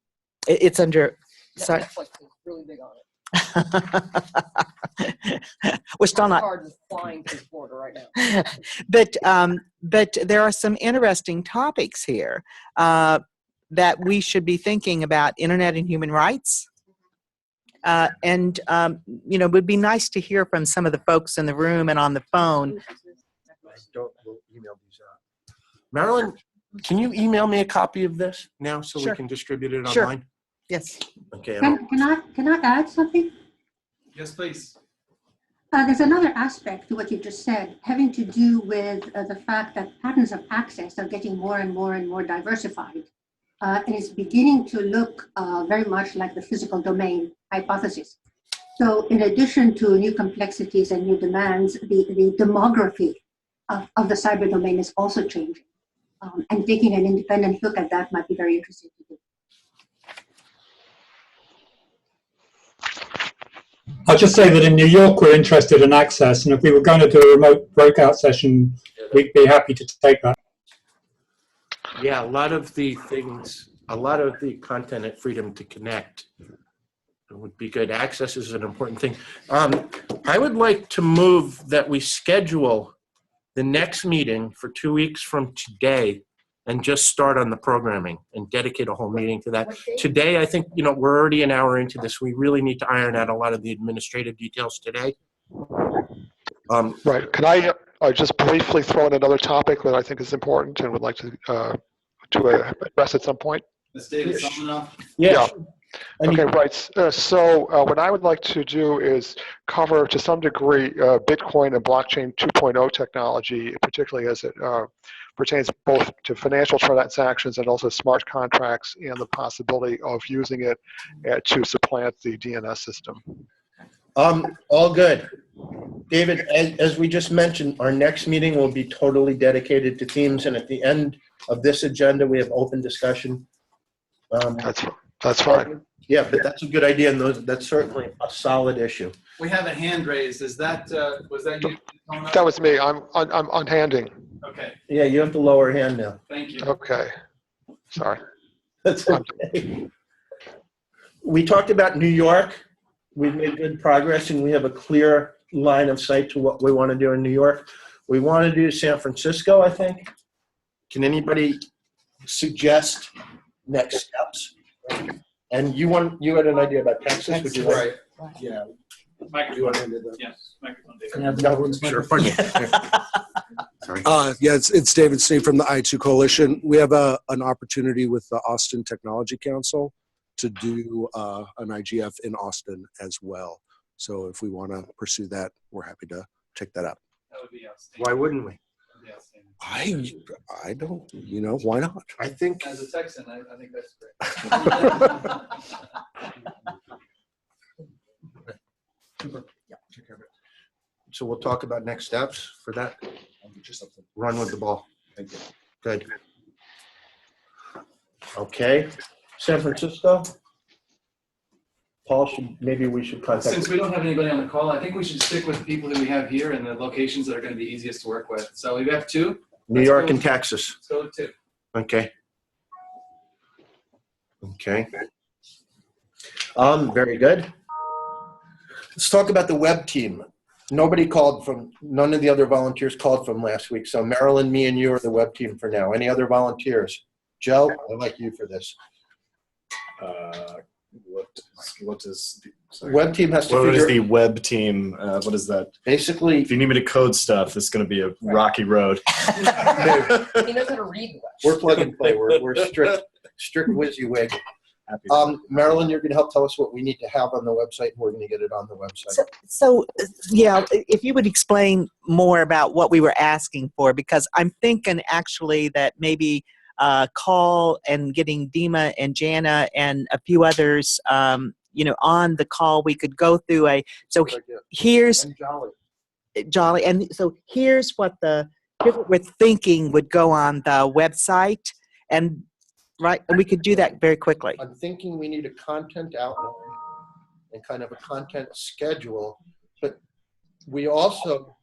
It's under. Sorry. Netflix is really big on it. We're still not. Card is flying through Florida right now. But there are some interesting topics here that we should be thinking about: internet and human rights. And it would be nice to hear from some of the folks in the room and on the phone. We'll email these out. Marilyn, can you email me a copy of this now so Sure. we can distribute it Sure. online? Yes. Okay. Can I add something? Yes, please. There's another aspect to what you just said, having to do with the fact that patterns of access are getting more and more and more diversified. And it's beginning to look very much like the physical domain hypothesis. So in addition to new complexities and new demands, the demography of the cyber domain is also changing. And taking an independent look at that might be very interesting to do. I'll just say that in New York, we're interested in access, and if we were going to do a remote breakout session, we'd be happy to take that. Yeah, a lot of the content at Freedom to Connect would be good. Access is an important thing. I would like to move that we schedule the next meeting for 2 weeks from today and just start on the programming and dedicate a whole meeting to that. Today, I think, we're already an hour into this. We really need to iron out a lot of the administrative details today. Right. Can I just briefly throw in another topic that I think is important and would like to address at some point? Ms. David, summing up? Yeah. Okay, right. So what I would like to do is cover to some degree Bitcoin and blockchain 2.0 technology, particularly as it pertains both to financial transactions and also smart contracts and the possibility of using it to supplant the DNS system. All good. David, as we just mentioned, our next meeting will be totally dedicated to themes, and at the end of this agenda, we have open discussion. That's fine. Yeah, but that's a good idea, and that's certainly a solid issue. We have a hand raised. Is that, was that you? That was me. I'm unhanding. Okay. Yeah, you have the lower hand now. Thank you. Okay. Sorry. That's okay. We talked about New York. We've made good progress, and we have a clear line of sight to what we want to do in New York. We want to do San Francisco, I think. Can anybody suggest next steps? And you had an idea about Texas, would you like? Right. Yeah. Microphone. Yes, microphone. Sure. Pardon me. Sorry. Yeah, it's David Sneed from the I2 Coalition. We have an opportunity with the Austin Technology Council to do an IGF in Austin as well. So if we want to pursue that, we're happy to take that up. That would be outstanding. Why wouldn't we? I don't, why not? I think as a Texan, I think that's great. So we'll talk about next steps for that. Run with the ball. Thank you. Good. Okay. San Francisco. Paul, maybe we should contact. Since we don't have anybody on the call, I think we should stick with the people that we have here and the locations that are going to be easiest to work with. So we have two. New York and Texas. Let's go with two. Okay. Okay. Very good. Let's talk about the web team. None of the other volunteers called from last week. So Marilyn, me, and you are the web team for now. Any other volunteers? Joe, I'd like you for this. What is the web team has to what figure. is the web team? What is that? Basically, if you need me to code stuff, it's going to be a rocky road. He knows how to read. We're plug and play. We're strict WYSIWYG. Marilyn, you're going to help tell us what we need to have on the website, and we're going to get it on the website. So, yeah, if you would explain more about what we were asking for, because I'm thinking actually that maybe call and getting Dima and Jana and a few others, on the call, we could go through here's Jolly. And so here's what we're thinking would go on the website, and we could do that very quickly. I'm thinking we need a content outline and kind of a content schedule, but we also,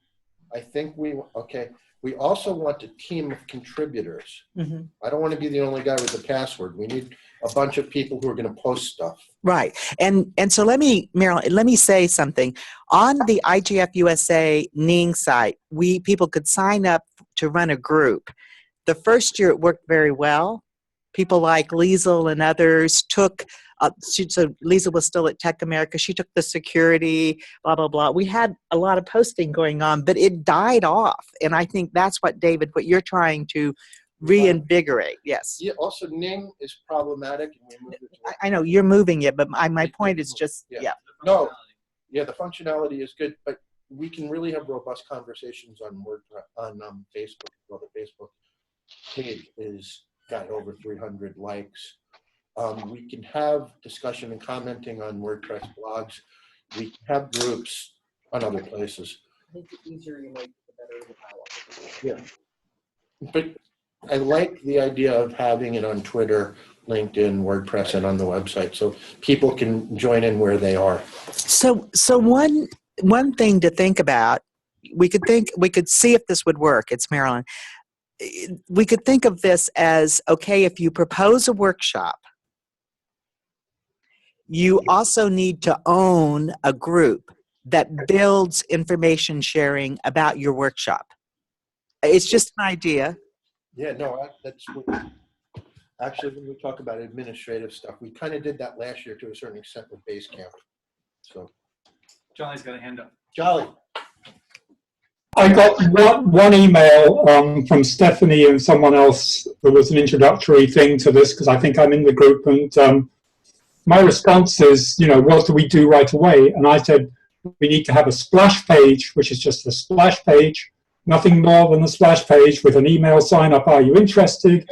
we also want a team of contributors. Mm-hmm. I don't want to be the only guy with the password. We need a bunch of people who are going to post stuff. Right. And so Marilyn, let me say something. On the IGF-USA Ning site, people could sign up to run a group. The first year it worked very well. People like Liesel and others took, so Liesel was still at Tech America. She took the security, blah, blah, blah. We had a lot of posting going on, but it died off. And I think that's what, David, what you're trying to reinvigorate. Yes. Yeah, also, Ning is problematic. And we moved it to I know you're moving it, but my point is just, yeah. No, yeah, the functionality is good, but we can really have robust conversations on Facebook. Well, the Facebook page is got over 300 likes. We can have discussion and commenting on WordPress blogs. We can have groups on other places. I think the easier you make, the better the dialogue. Yeah. But I like the idea of having it on Twitter, LinkedIn, WordPress, and on the website, so people can join in where they are. So one thing to think about, we could see if this would work. It's Marilyn. We could think of this as, okay, if you propose a workshop, you also need to own a group that builds information sharing about your workshop. It's just an idea. Yeah, no, that's actually when we talk about administrative stuff, we kind of did that last year to a certain extent with Basecamp. So, Jolly's got a hand up. Jolly. I got one email from Stephanie and someone else. There was an introductory thing to this because I think I'm in the group, and my response is, what do we do right away? And I said, we need to have a splash page, which is just a splash page, nothing more than a splash page with an email sign up. Are you interested?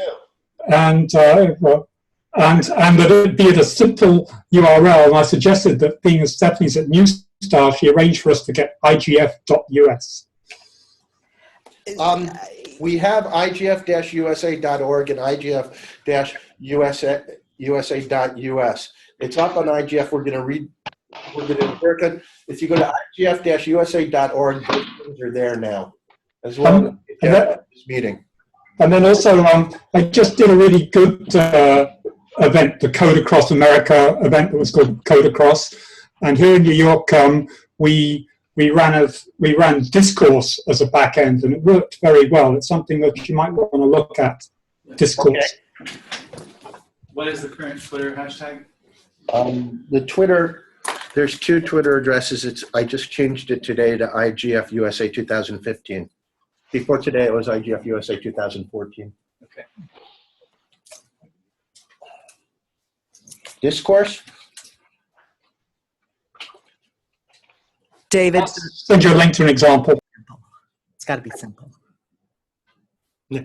And that it be at a simple URL. And I suggested that being as Stephanie's at New Star, she arranged for us to get IGF.US. We have IGF-USA.org and IGF-USA.us. It's up on IGF. We're going to work on. If you go to IGF-USA.org, those things are there now as well. This meeting. And then also, I just did a really good event, the Code Across America event that was called Code Across. And here in New York, we ran Discourse as a back end, and it worked very well. It's something that you might want to look at, Discourse. Okay. What is the current Twitter hashtag? The Twitter, there's 2 Twitter addresses. I just changed it today to IGF USA 2015. Before today, it was IGF USA 2014. Okay. Discourse? David. I'll send you a link to an example. It's got to be simple. Yeah.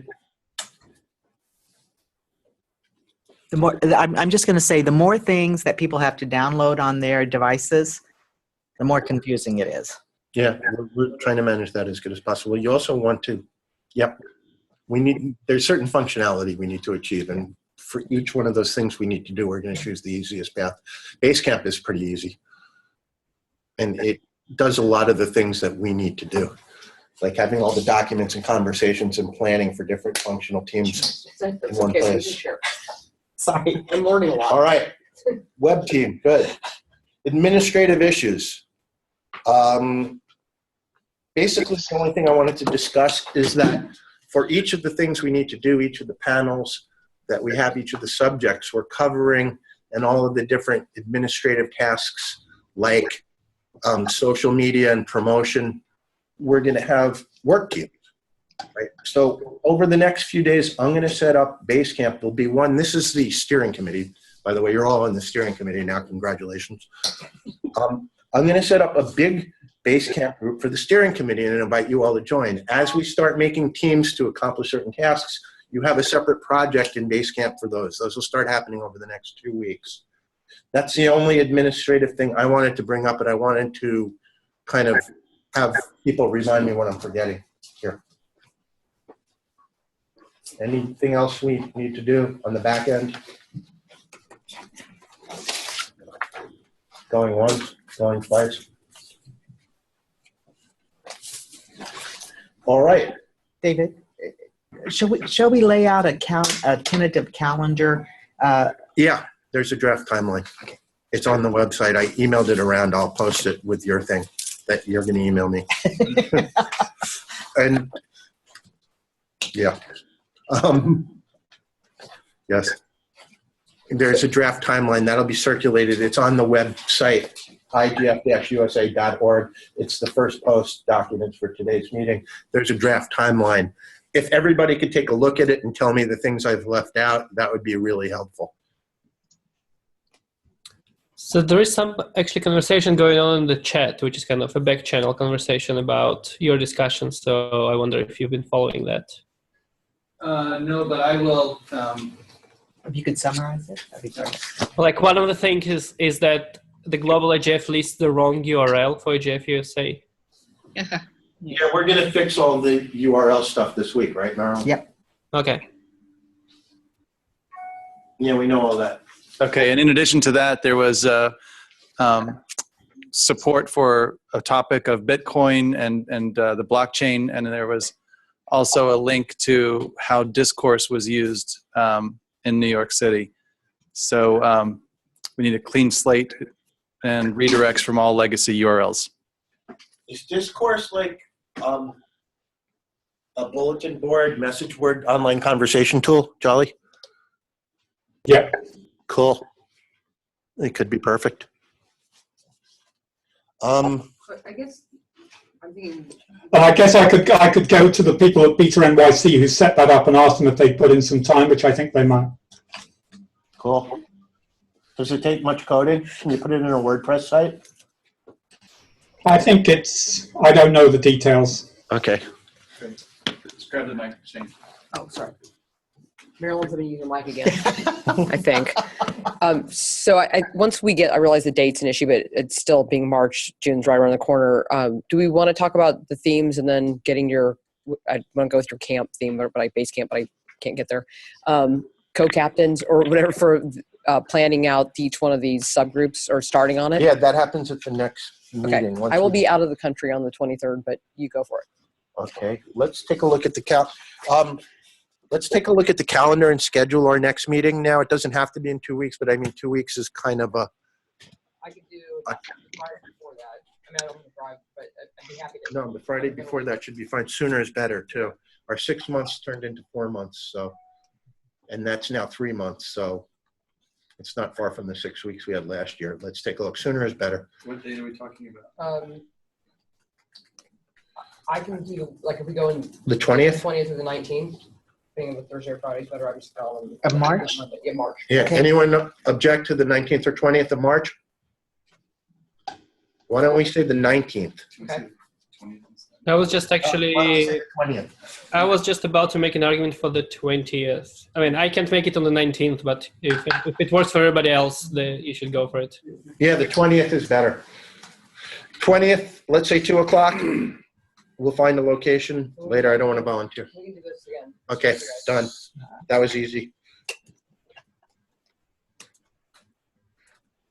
The more, I'm just going to say, the more things that people have to download on their devices, the more confusing it is. Yeah, we're trying to manage that as good as possible. You also want to, there's certain functionality we need to achieve, and for each one of those things we need to do, we're going to choose the easiest path. Basecamp is pretty easy, and it does a lot of the things that we need to do, like having all the documents and conversations and planning for different functional teams in one place. Sorry, I'm learning a lot. All right, web team, good. Administrative issues. Basically, the only thing I wanted to discuss is that for each of the things we need to do, each of the panels that we have, each of the subjects we're covering, and all of the different administrative tasks like social media and promotion, we're going to have work teams. Right? So over the next few days, I'm going to set up Basecamp. There'll be one. This is the steering committee. By the way, you're all on the steering committee now. Congratulations. I'm going to set up a big Basecamp group for the steering committee and invite you all to join. As we start making teams to accomplish certain tasks, you have a separate project in Basecamp for those. Those will start happening over the next 2 weeks. That's the only administrative thing I wanted to bring up, and I wanted to kind of have people remind me what I'm forgetting here. Anything else we need to do on the back end? Going once, going twice. All right. David, shall we lay out a tentative calendar? Yeah, there's a draft timeline. Okay. It's on the website. I emailed it around. I'll post it with your thing that you're going to email me. And yeah. Yes. There's a draft timeline that'll be circulated. It's on the website, igf-usa.org. It's the first post documents for today's meeting. There's a draft timeline. If everybody could take a look at it and tell me the things I've left out, that would be really helpful. So there is some actually conversation going on in the chat, which is kind of a back channel conversation about your discussion. So I wonder if you've been following that. No, but I will. If you could summarize it, that'd be great. Like one of the things is that the global IGF lists the wrong URL for IGF-USA. Yeah, we're going to fix all the URL stuff this week, right, Marilyn? Yep. Okay. Yeah, we know all that. Okay, and in addition to that, there was support for a topic of Bitcoin and the blockchain, and there was also a link to how Discourse was used in New York City. So we need a clean slate and redirects from all legacy URLs. Is Discourse like a bulletin board, message board, online conversation tool, Jolly? Yeah. Cool. It could be perfect. I guess I'm thinking. I guess I could go to the people at Beta NYC who set that up and ask them if they put in some time, which I think they might. Cool. Does it take much coding? Can you put it in a WordPress site? I think I don't know the details. Okay. Just grab the mic, Shane. Oh, sorry. Marilyn's going to use your mic again, I think. So once I realize the date's an issue, but it's still being March, June's right around the corner. Do we want to talk about the themes and then getting I want to go with your camp theme, base camp, but I can't get there. Co-captains or whatever for planning out each one of these subgroups or starting on it? Yeah, that happens at the next meeting. Okay. I will be out of the country on the 23rd, but you go for it. Okay, let's take a look at the let's take a look at the calendar and schedule our next meeting now. It doesn't have to be in 2 weeks, but I mean 2 weeks is kind of a. I could do Friday before that. I mean, I don't want to drive, but I'd be happy to. No, the Friday before that should be fine. Sooner is better too. Our 6 months turned into 4 months, so, and that's now 3 months, so it's not far from the 6 weeks we had last year. Let's take a look. Sooner is better. What date are we talking about? I can do, like, if we go in The 20th? 20th or the 19th, being of Thursday or Friday is better. I just call them. Of March? Yeah, March. Yeah, anyone object to the 19th or 20th of March? Why don't we say the 19th? Okay. I was just actually. Why don't we say the 20th? I was just about to make an argument for the 20th. I mean, I can't make it on the 19th, but if it works for everybody else, you should go for it. Yeah, the 20th is better. 20th, let's say 2 o'clock. We'll find the location later. I don't want to volunteer. We can do this again. Okay, done. That was easy.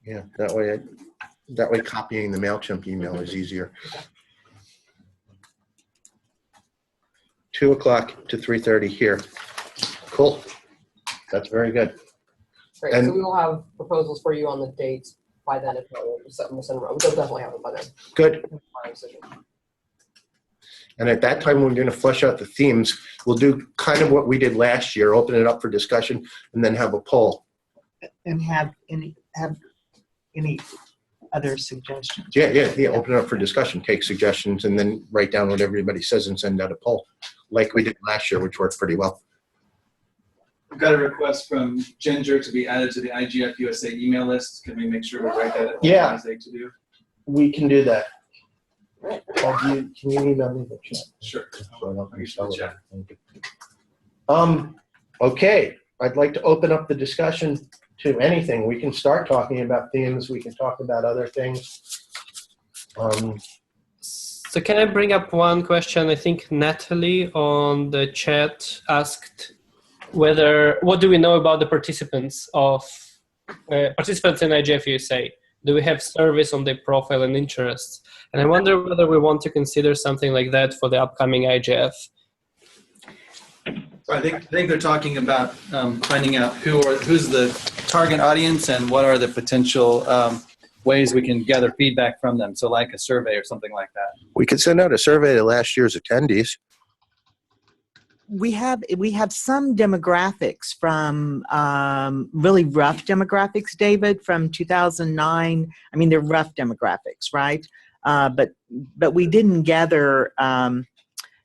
Yeah, that way copying the MailChimp email is easier. 2 o'clock to 3:30 here. Cool. That's very good. Great. And- so we will have proposals for you on the dates by then. If not, we'll send them around. We'll definitely have them by then. Good. Final decision. And at that time, we're going to flesh out the themes. We'll do kind of what we did last year, open it up for discussion, and then have a poll. And have any other suggestions? Yeah, open it up for discussion, take suggestions, and then write down what everybody says and send out a poll, like we did last year, which worked pretty well. We've got a request from Ginger to be added to the IGF-USA email list. Can we make sure we write that? Yeah. As they to do? We can do that. Can you email me the chat? Sure. Okay, I'd like to open up the discussion to anything. We can start talking about themes. We can talk about other things. So can I bring up one question? I think Natalie on the chat asked what do we know about the participants in IGF-USA? Do we have surveys on their profile and interests? And I wonder whether we want to consider something like that for the upcoming IGF. So I think they're talking about finding out who's the target audience and what are the potential ways we can gather feedback from them. So like a survey or something like that. We could send out a survey to last year's attendees. We have some demographics from really rough demographics, David, from 2009. I mean, they're rough demographics, right? But we didn't gather, and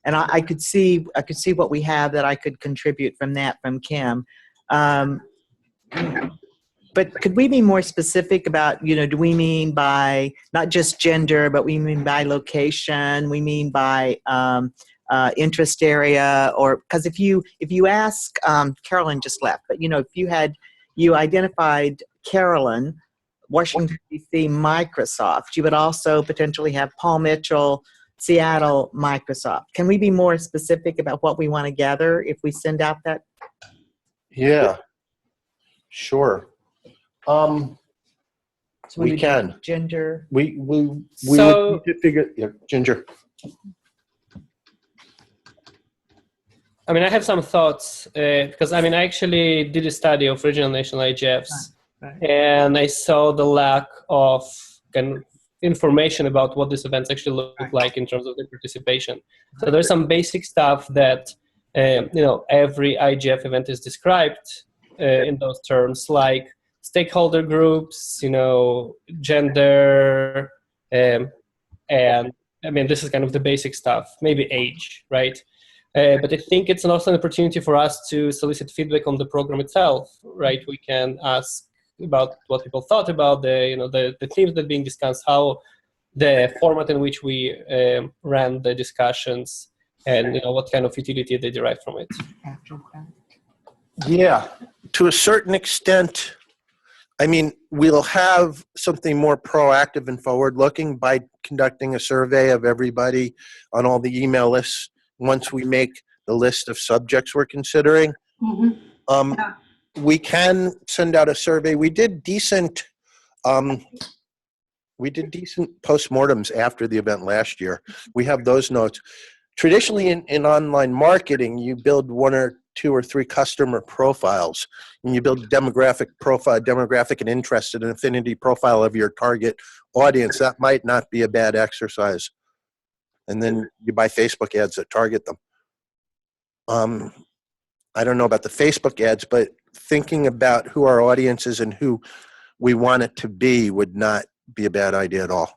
I could see what we have that I could contribute from Kim. But could we be more specific about, do we mean by not just gender, but we mean by location, we mean by interest area, or because if you ask, Carolyn just left, but if you identified Carolyn, Washington, D.C., Microsoft, you would also potentially have Paul Mitchell, Seattle, Microsoft. Can we be more specific about what we want to gather if we send out that? Yeah, sure. We can. Gender. We would need to figure, Ginger. I mean, I have some thoughts because I actually did a study of regional national IGFs, and I saw the lack of information about what these events actually look like in terms of the participation. So there's some basic stuff that every IGF event is described in those terms, like stakeholder groups, gender, and I mean, this is kind of the basic stuff, maybe age, right? But I think it's also an opportunity for us to solicit feedback on the program itself, right? We can ask about what people thought about the themes that are being discussed, how the format in which we ran the discussions, and what kind of utility they derive from it. Yeah, to a certain extent. I mean, we'll have something more proactive and forward-looking by conducting a survey of everybody on all the email lists once we make the list of subjects we're considering. We can send out a survey. We did decent postmortems after the event last year. We have those notes. Traditionally, in online marketing, you build 1 or 2 or 3 customer profiles, and you build demographic and interest and affinity profile of your target audience. That might not be a bad exercise. And then you buy Facebook ads that target them. I don't know about the Facebook ads, but thinking about who our audience is and who we want it to be would not be a bad idea at all.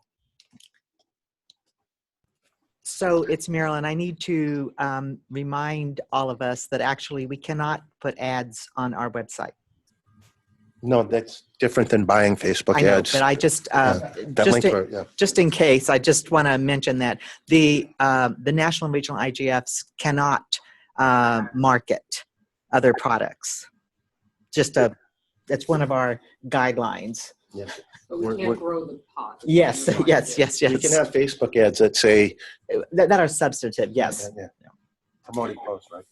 So it's Marilyn. I need to remind all of us that actually we cannot put ads on our website. No, that's different than buying Facebook I know, ads. but I just just in case, I just want to mention that the national and regional IGFs cannot market other products. That's one of our guidelines. Yeah. But we can't grow the pot. Yes. You can have Facebook ads that say that are substantive. Yes. Yeah. Promoting posts, right?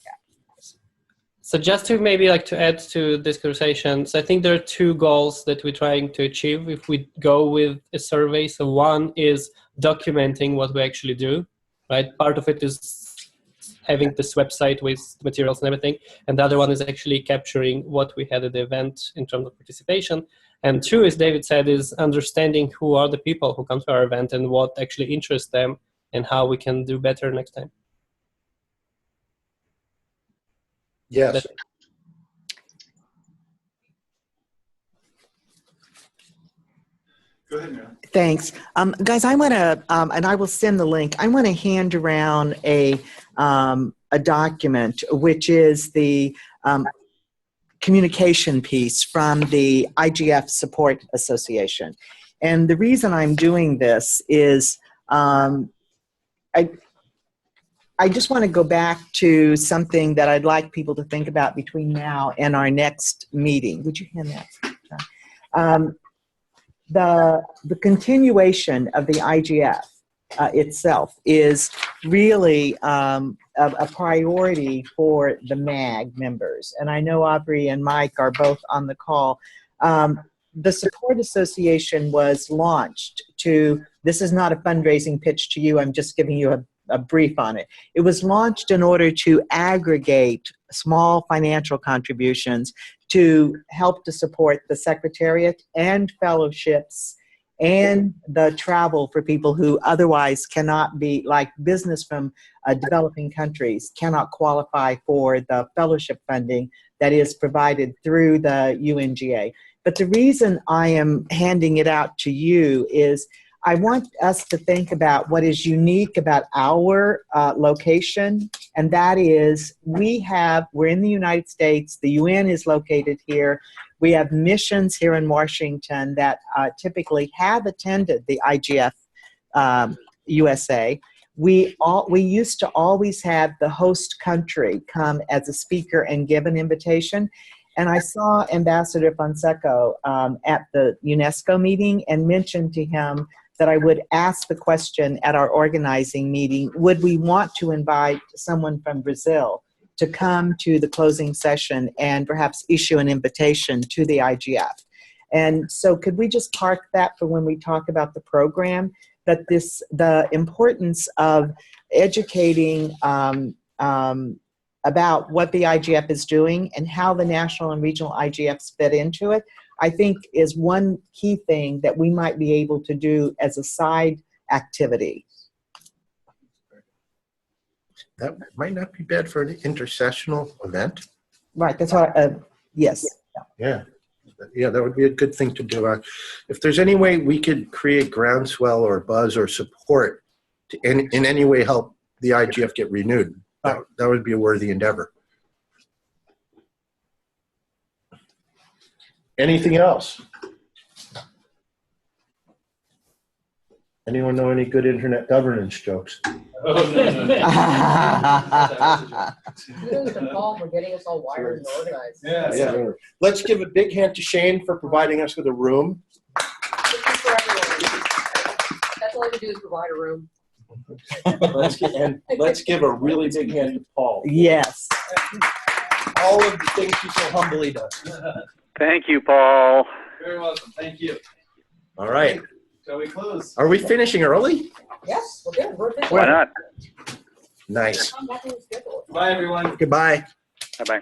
So just to maybe to add to this conversation, so I think there are 2 goals that we're trying to achieve if we go with a survey. So one is documenting what we actually do, right? Part of it is having this website with materials and everything, and the other one is actually capturing what we had at the event in terms of participation. And 2, as David said, is understanding who are the people who come to our event and what actually interests them and how we can do better next time. Yes. Go ahead, Marilyn. Thanks. Guys, I want to, and I will send the link, I want to hand around a document, which is the communication piece from the IGF Support Association. And the reason I'm doing this is I just want to go back to something that I'd like people to think about between now and our next meeting. Would you hand that? The continuation of the IGF itself is really a priority for the MAG members. And I know Aubrey and Mike are both on the call. The Support Association was launched this is not a fundraising pitch to you, I'm just giving you a brief on it. It was launched in order to aggregate small financial contributions to help to support the Secretariat and fellowships and the travel for people who otherwise cannot be, like business from developing countries, cannot qualify for the fellowship funding that is provided through the UNGA. But the reason I am handing it out to you is I want us to think about what is unique about our location, and that is we're in the United States, the UN is located here, we have missions here in Washington that typically have attended the IGF USA. We used to always have the host country come as a speaker and give an invitation. And I saw Ambassador Fonseca at the UNESCO meeting and mentioned to him that I would ask the question at our organizing meeting, would we want to invite someone from Brazil to come to the closing session and perhaps issue an invitation to the IGF? And so could we just park that for when we talk about the program, that the importance of educating about what the IGF is doing and how the national and regional IGFs fit into it. I think is one key thing that we might be able to do as a side activity. That might not be bad for an intersessional event. Right, that's why, yes. Yeah. Yeah, that would be a good thing to do. If there's any way we could create groundswell or buzz or support to in any way help the IGF get renewed, that would be a worthy endeavor. Anything else? Anyone know any good internet governance jokes? Paul for getting us all wired and organized. Yeah. Let's give a big hand to Shane for providing us with a room. That's all I can do is provide a room. Let's give a really big hand to Paul. Yes. All of the things he so humbly does. Thank you, Paul. Very welcome. Thank you. All right. Shall we close? Are we finishing early? Yes, we're good. We're good. Why not? Nice. Bye, everyone. Goodbye. Bye-bye.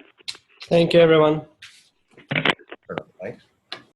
Thank you, everyone.